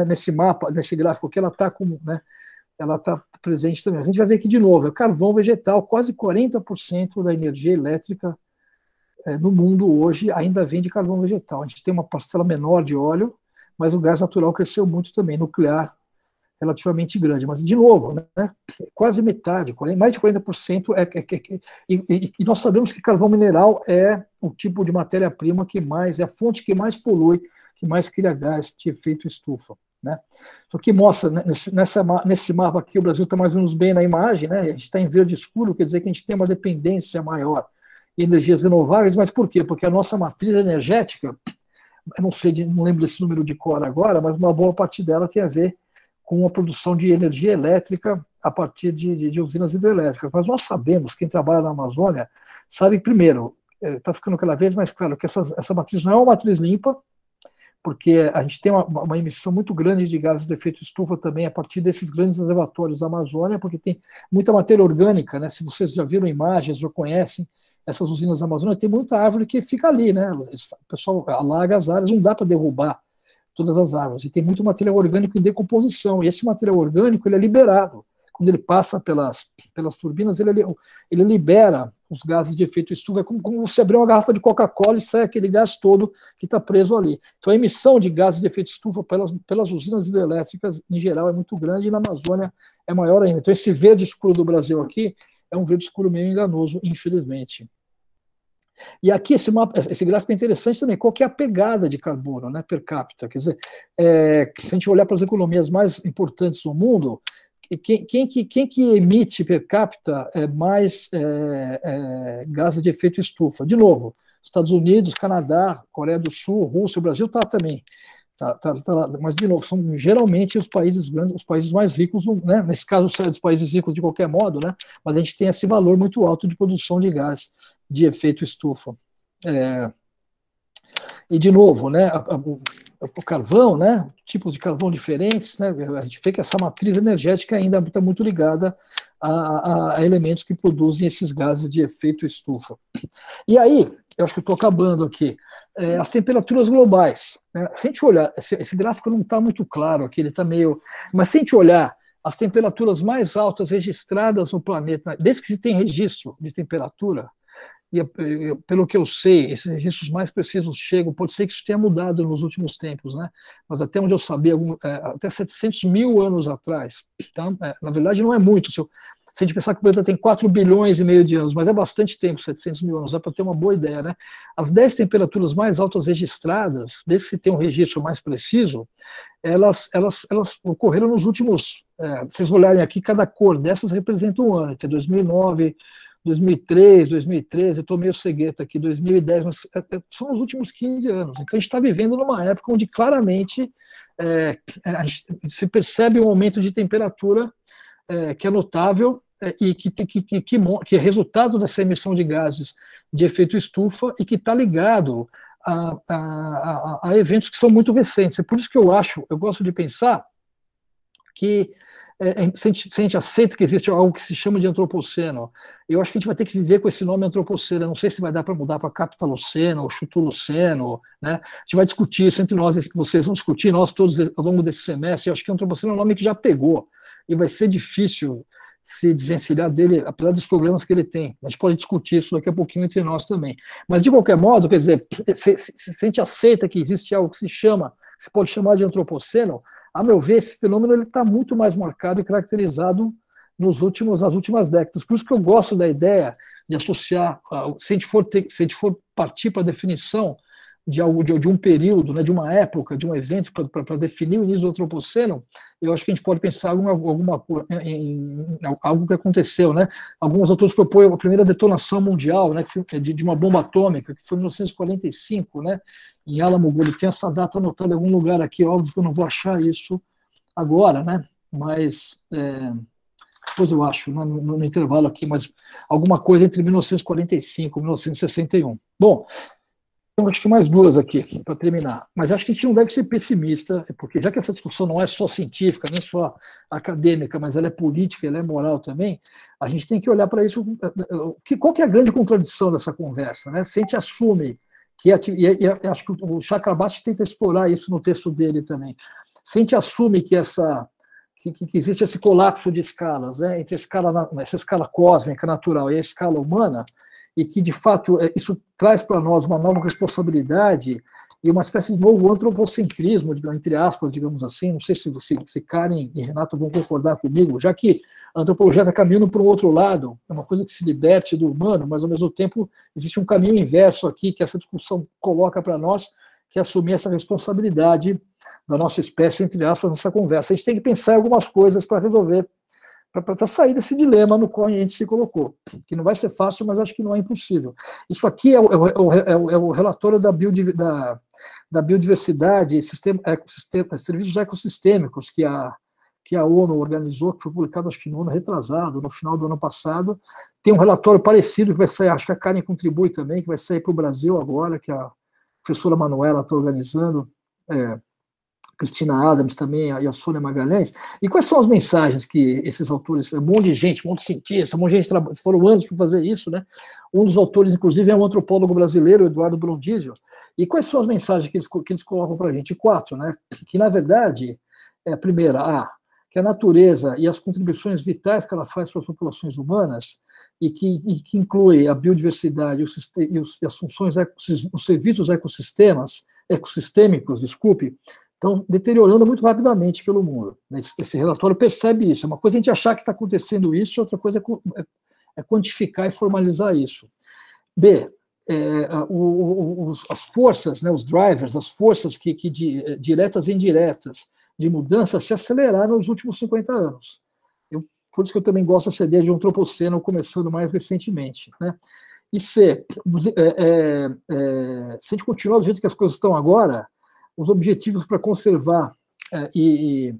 nesse mapa, nesse gráfico aqui, ela está né, ela está presente também. A gente vai ver aqui de novo, é carvão vegetal, quase 40% da energia elétrica no mundo hoje ainda vem de carvão vegetal. A gente tem uma parcela menor de óleo, mas o gás natural cresceu muito também, nuclear relativamente grande. Mas, de novo, né, quase metade, mais de 40% e nós sabemos que carvão mineral é o tipo de matéria-prima é a fonte que mais polui, que mais cria gás de efeito estufa, né? Isso aqui mostra, né, nesse mapa aqui, o Brasil está mais ou menos bem na imagem, né? A gente está em verde escuro, quer dizer que a gente tem uma dependência maior energias renováveis, mas por quê? Porque a nossa matriz energética, eu não lembro desse número de cor agora, mas uma boa parte dela tem a ver com a produção de energia elétrica a partir de usinas hidrelétricas. Mas nós sabemos, quem trabalha na Amazônia, sabe, primeiro, está ficando cada vez mais claro que essa matriz não é uma matriz limpa, porque a gente tem uma emissão muito grande de gases de efeito estufa também a partir desses grandes reservatórios da Amazônia, porque tem muita matéria orgânica, né? Se vocês já viram imagens, já conhecem, essas usinas da Amazônia, tem muita árvore que fica ali, né? O pessoal alaga as áreas, não dá para derrubar todas as árvores. E tem muito material orgânico em decomposição. E esse material orgânico ele é liberado. Quando ele passa pelas turbinas, ele libera os gases de efeito estufa. É como você abrir uma garrafa de Coca-Cola e sai aquele gás todo que está preso ali. Então a emissão de gases de efeito estufa pelas usinas hidrelétricas, em geral, é muito grande, e na Amazônia é maior ainda. Então esse verde escuro do Brasil aqui é um verde escuro meio enganoso, infelizmente. E aqui esse gráfico é interessante também. Qual que é a pegada de carbono, né, per capita? Quer dizer, se a gente olhar para as economias mais importantes do mundo, quem que emite per capita mais gases de efeito estufa? De novo, Estados Unidos, Canadá, Coreia do Sul, Rússia, o Brasil está também. Tá lá. Mas, de novo, são geralmente os países grandes, os países mais ricos, né? Nesse caso, sai dos países ricos de qualquer modo, né? Mas a gente tem esse valor muito alto de produção de gás de efeito estufa. E, de novo, né, o carvão, né, tipos de carvão diferentes, né, a gente vê que essa matriz energética ainda está muito ligada a elementos que produzem esses gases de efeito estufa. E aí, eu acho que eu estou acabando aqui, as temperaturas globais, né, se a gente olhar, esse gráfico não está muito claro aqui, ele está meio... Mas se a gente olhar as temperaturas mais altas registradas no planeta, desde que se tem registro de temperatura, e pelo que eu sei, esses registros mais precisos chegam, pode ser que isso tenha mudado nos últimos tempos, né? Mas até onde eu sabia, até 700 mil anos atrás. Então, na verdade, não é muito. Se a gente pensar que o planeta tem 4 bilhões e meio de anos, mas é bastante tempo, 700 mil anos, dá para ter uma boa ideia, né? As 10 temperaturas mais altas registradas, desde que se tem um registro mais preciso, elas ocorreram nos últimos... se vocês olharem aqui, cada cor dessas representa um ano, até 2009... 2003, 2013, eu estou meio cegueta aqui, 2010, mas são os últimos 15 anos. Então a gente está vivendo numa época onde claramente se percebe um aumento de temperatura que é notável e que é resultado dessa emissão de gases de efeito estufa e que está ligado a eventos que são muito recentes. É por isso que eu gosto de pensar que se a gente aceita que existe algo que se chama de antropoceno, eu acho que a gente vai ter que viver com esse nome antropoceno. Eu não sei se vai dar para mudar para capitaloceno ou chutuloceno, né? A gente vai discutir isso entre nós, vocês vão discutir, nós todos ao longo desse semestre. Eu acho que antropoceno é um nome que já pegou e vai ser difícil se desvencilhar dele, apesar dos problemas que ele tem. A gente pode discutir isso daqui a pouquinho entre nós também. Mas, de qualquer modo, quer dizer, se a gente aceita que existe algo que se pode chamar de antropoceno, a meu ver, esse fenômeno está muito mais marcado e caracterizado nas últimas décadas. Por isso que eu gosto da ideia de associar, se a gente for partir para a definição de um período, né, de uma época, de um evento, para definir o início do antropoceno, eu acho que a gente pode pensar em algo que aconteceu. Né? Alguns autores propõem a primeira detonação mundial, né, de uma bomba atômica, que foi em 1945, né, em Alamogordo. Tem essa data anotada em algum lugar aqui, óbvio que eu não vou achar isso agora, né, mas depois eu acho, no intervalo aqui, mas alguma coisa entre 1945 e 1961. Bom, então, acho que mais duas aqui, para terminar. Mas acho que a gente não deve ser pessimista, porque já que essa discussão não é só científica, nem só acadêmica, mas ela é política, ela é moral também, a gente tem que olhar para isso. Qual que é a grande contradição dessa conversa? Né? Se a gente assume que, e acho que o Chakrabarty tenta explorar isso no texto dele também, se a gente assume que existe esse colapso de escalas, né, entre essa escala cósmica natural e a escala humana, e que, de fato, isso traz para nós uma nova responsabilidade e uma espécie de novo antropocentrismo, entre aspas, digamos assim. Não sei se Karen e Renato vão concordar comigo, já que a antropologia está caminhando para um outro lado, é uma coisa que se liberte do humano, mas, ao mesmo tempo, existe um caminho inverso aqui que essa discussão coloca para nós, que é assumir essa responsabilidade da nossa espécie, entre aspas, nessa conversa. A gente tem que pensar em algumas coisas para resolver, para sair desse dilema no qual a gente se colocou, que não vai ser fácil, mas acho que não é impossível. Isso aqui é o relatório da biodiversidade e serviços ecossistêmicos que a ONU organizou, que foi publicado, acho que no ano retrasado, no final do ano passado. Tem um relatório parecido que vai sair, acho que a Karen contribui também, que vai sair para o Brasil agora, que a professora Manuela está organizando, Cristina Adams também, e a Sônia Magalhães. E quais são as mensagens que esses autores, um monte de gente, um monte de cientistas, um monte de gente, foram anos para fazer isso, né? Um dos autores, inclusive, é um antropólogo brasileiro, Eduardo Brondizio. E quais são as mensagens que eles colocam para a gente? 4, né? Que, na verdade, a primeira, que a natureza e as contribuições vitais que ela faz para as populações humanas, e que inclui a biodiversidade e as funções, os serviços ecossistêmicos, estão deteriorando muito rapidamente pelo mundo. Esse relatório percebe isso. É uma coisa a gente achar que está acontecendo isso, outra coisa é quantificar e formalizar isso. B, as forças, né, os drivers, as forças que diretas e indiretas de mudança se aceleraram nos últimos 50 anos. Por isso que eu também gosto dessa ideia de um antropoceno começando mais recentemente. Né? E C, se a gente continuar do jeito que as coisas estão agora, os objetivos para conservar e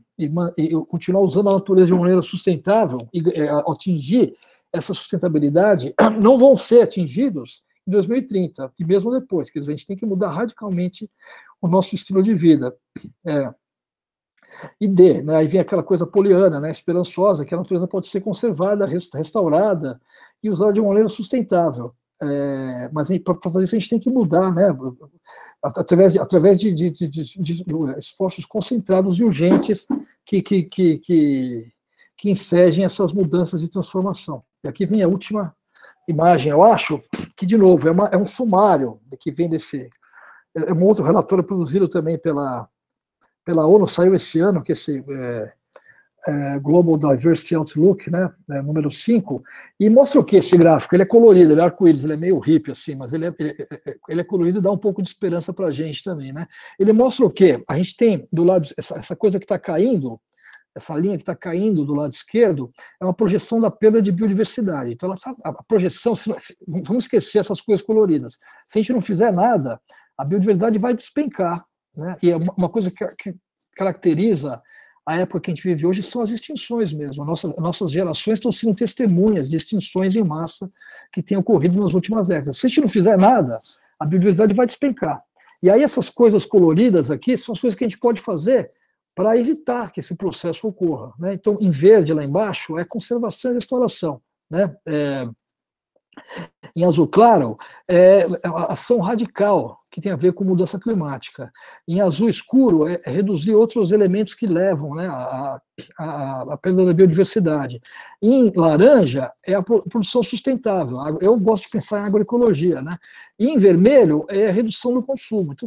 continuar usando a natureza de uma maneira sustentável e atingir essa sustentabilidade não vão ser atingidos em 2030, e mesmo depois. Quer dizer, a gente tem que mudar radicalmente o nosso estilo de vida. E D, né, aí vem aquela coisa poliana, né, esperançosa, que a natureza pode ser conservada, restaurada e usada de uma maneira sustentável. Mas para fazer isso a gente tem que mudar, né, através de esforços concentrados e urgentes que ensejem essas mudanças de transformação. E aqui vem a última imagem, eu acho que, de novo, é um sumário que vem desse... É um outro relatório produzido também pela ONU, saiu esse ano, que é esse Global Diversity Outlook, né, número 5, e mostra o que esse gráfico? Ele é colorido, ele é arco-íris, ele é meio hippie, assim, mas ele é colorido e dá um pouco de esperança para a gente também. Né? Ele mostra o quê? A gente tem do lado, essa coisa que está caindo, essa linha que está caindo do lado esquerdo, é uma projeção da perda de biodiversidade. Então, a projeção, vamos esquecer essas coisas coloridas. Se a gente não fizer nada, a biodiversidade vai despencar. Né? E uma coisa que caracteriza a época que a gente vive hoje são as extinções mesmo. Nossas gerações estão sendo testemunhas de extinções em massa que têm ocorrido nas últimas décadas. Se a gente não fizer nada, a biodiversidade vai despencar. E aí essas coisas coloridas aqui são as coisas que a gente pode fazer para evitar que esse processo ocorra, né? Então, em verde lá embaixo é conservação e restauração, né? Em azul claro, é ação radical, que tem a ver com mudança climática. Em azul escuro, é reduzir outros elementos que levam, né, à perda da biodiversidade. Em laranja, é a produção sustentável. Eu gosto de pensar em agroecologia, né? E em vermelho, é a redução do consumo. Então,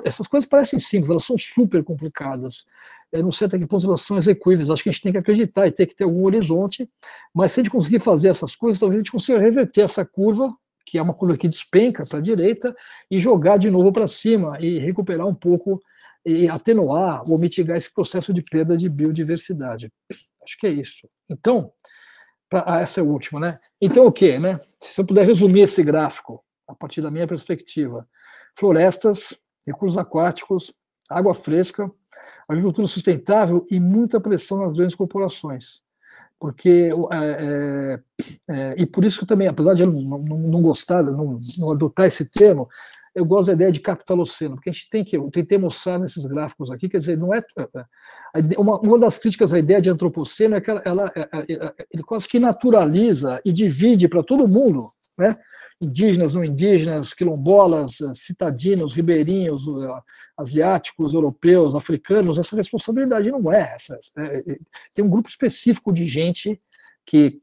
essas coisas parecem simples, elas são super complicadas. Eu não sei até que ponto elas são execuíveis, acho que a gente tem que acreditar e tem que ter algum horizonte, mas se a gente conseguir fazer essas coisas, talvez a gente consiga reverter essa curva, que é uma curva que despenca para a direita, e jogar de novo para cima, e recuperar um pouco, e atenuar ou mitigar esse processo de perda de biodiversidade. Acho que é isso. Então, essa é a última, né? Então, o quê, né? Se eu puder resumir esse gráfico, a partir da minha perspectiva, florestas, recursos aquáticos, água fresca, agricultura sustentável e muita pressão nas grandes corporações. Porque, e por isso que eu também, apesar de eu não gostar, não adotar esse termo, eu gosto da ideia de capitaloceno, porque a gente tem que, eu tentei mostrar nesses gráficos aqui, quer dizer, não é, uma das críticas à ideia de antropoceno é que ele quase que naturaliza e divide para todo mundo, né? Indígenas, não indígenas, quilombolas, citadinos, ribeirinhos, asiáticos, europeus, africanos, essa responsabilidade não é essa. Tem um grupo específico de gente que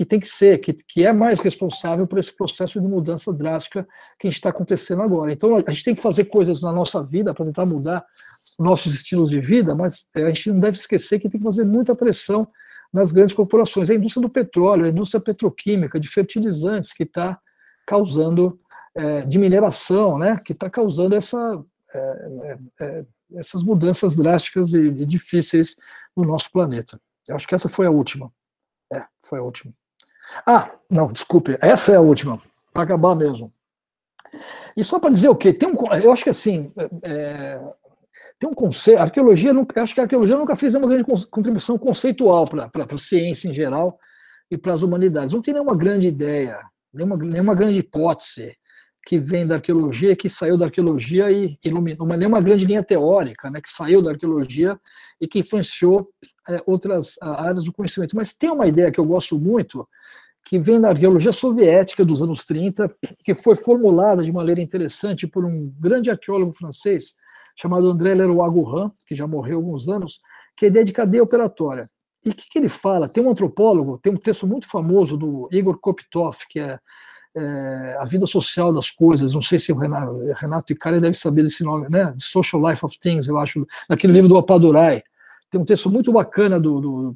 tem que ser, que é mais responsável por esse processo de mudança drástica que a gente está acontecendo agora. Então, a gente tem que fazer coisas na nossa vida para tentar mudar nossos estilos de vida, mas a gente não deve esquecer que tem que fazer muita pressão nas grandes corporações. A indústria do petróleo, a indústria petroquímica, de fertilizantes, que está causando, de mineração, né, que está causando essas mudanças drásticas e difíceis no nosso planeta. Eu acho que essa foi a última. Foi a última. Ah, não, desculpe, essa é a última, para acabar mesmo. E só para dizer o quê? Eu acho que assim, tem um conceito, acho que a arqueologia nunca fez uma grande contribuição conceitual para a ciência em geral e para as humanidades. Não tem nenhuma grande ideia, nenhuma grande hipótese que vem da arqueologia, que saiu da arqueologia e iluminou, mas nenhuma grande linha teórica, né, que saiu da arqueologia e que influenciou outras áreas do conhecimento. Mas tem uma ideia que eu gosto muito, que vem da arqueologia soviética dos anos 30, que foi formulada de maneira interessante por um grande arqueólogo francês, chamado André Leroy-Gourhan, que já morreu há alguns anos, que é a ideia de cadeia operatória. E o que ele fala? Tem um antropólogo, tem um texto muito famoso do Igor Kopitov, que é A Vida Social das Coisas, não sei se o Renato Icari deve saber desse nome, né? The Social Life of Things, eu acho, naquele livro do Appadurai. Tem um texto muito bacana do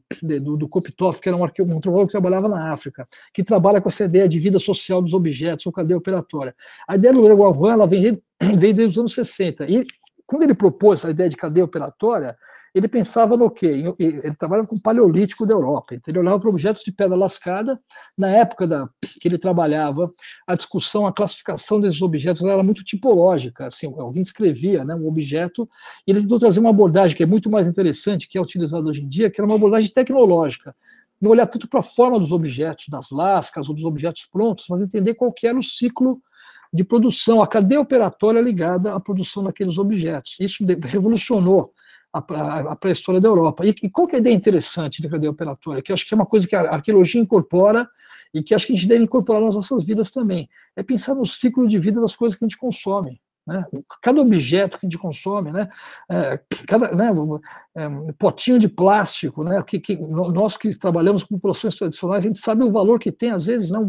Kopitov, que era um antropólogo que trabalhava na África, que trabalha com essa ideia de vida social dos objetos, ou cadeia operatória. A ideia do Leroy-Gourhan, ela vem desde os anos 60, e quando ele propôs essa ideia de cadeia operatória, ele pensava no quê? Ele trabalhava com o Paleolítico da Europa, então ele olhava para objetos de pedra lascada. Na época que ele trabalhava, a discussão, a classificação desses objetos era muito tipológica, assim, alguém escrevia, né, um objeto, e ele tentou trazer uma abordagem que é muito mais interessante, que é utilizada hoje em dia, que era uma abordagem tecnológica, não olhar tanto para a forma dos objetos, das lascas ou dos objetos prontos, mas entender qual que era o ciclo de produção, a cadeia operatória ligada à produção daqueles objetos. Isso revolucionou a pré-história da Europa. E qual que é a ideia interessante da cadeia operatória? Que eu acho que é uma coisa que a arqueologia incorpora e que acho que a gente deve incorporar nas nossas vidas também. É pensar no ciclo de vida das coisas que a gente consome. Né? Cada objeto que a gente consome, né? Cada potinho de plástico, né? Nós que trabalhamos com populações tradicionais, a gente sabe o valor que tem, às vezes, né?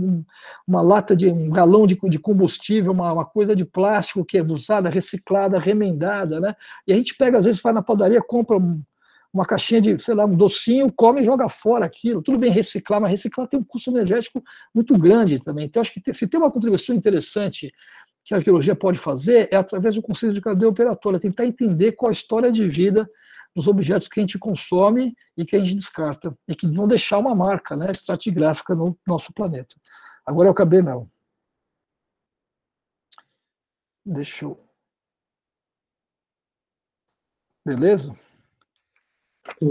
Uma lata um galão de combustível, uma coisa de plástico que é usada, reciclada, remendada, né? E a gente pega, às vezes, vai na padaria, compra uma caixinha de, sei lá, um docinho, come e joga fora aquilo. Tudo bem reciclar, mas reciclar tem um custo energético muito grande também. Então, acho que se tem uma contribuição interessante que a arqueologia pode fazer é através do conceito de cadeia operatória, tentar entender qual a história de vida dos objetos que a gente consome e que a gente descarta, e que vão deixar uma marca, né, estratigráfica no nosso planeta. Agora eu acabei, não. Deixa eu... Beleza?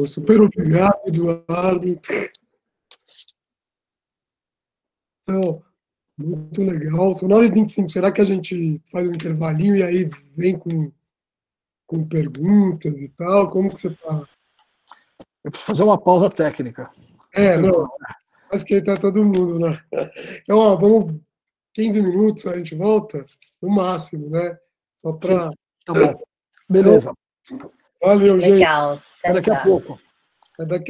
Super obrigado, Eduardo. Então, muito legal. São 9h25. Será que a gente faz um intervalinho e aí vem com com perguntas e tal? Como que você está? Eu preciso fazer uma pausa técnica. Não, acho que aí está todo mundo lá. Então, ó, vamos 15 minutos, a gente volta, no máximo, né? Só para... Tá bom. Beleza. Valeu, gente. Legal. Até daqui a pouco. Até daqui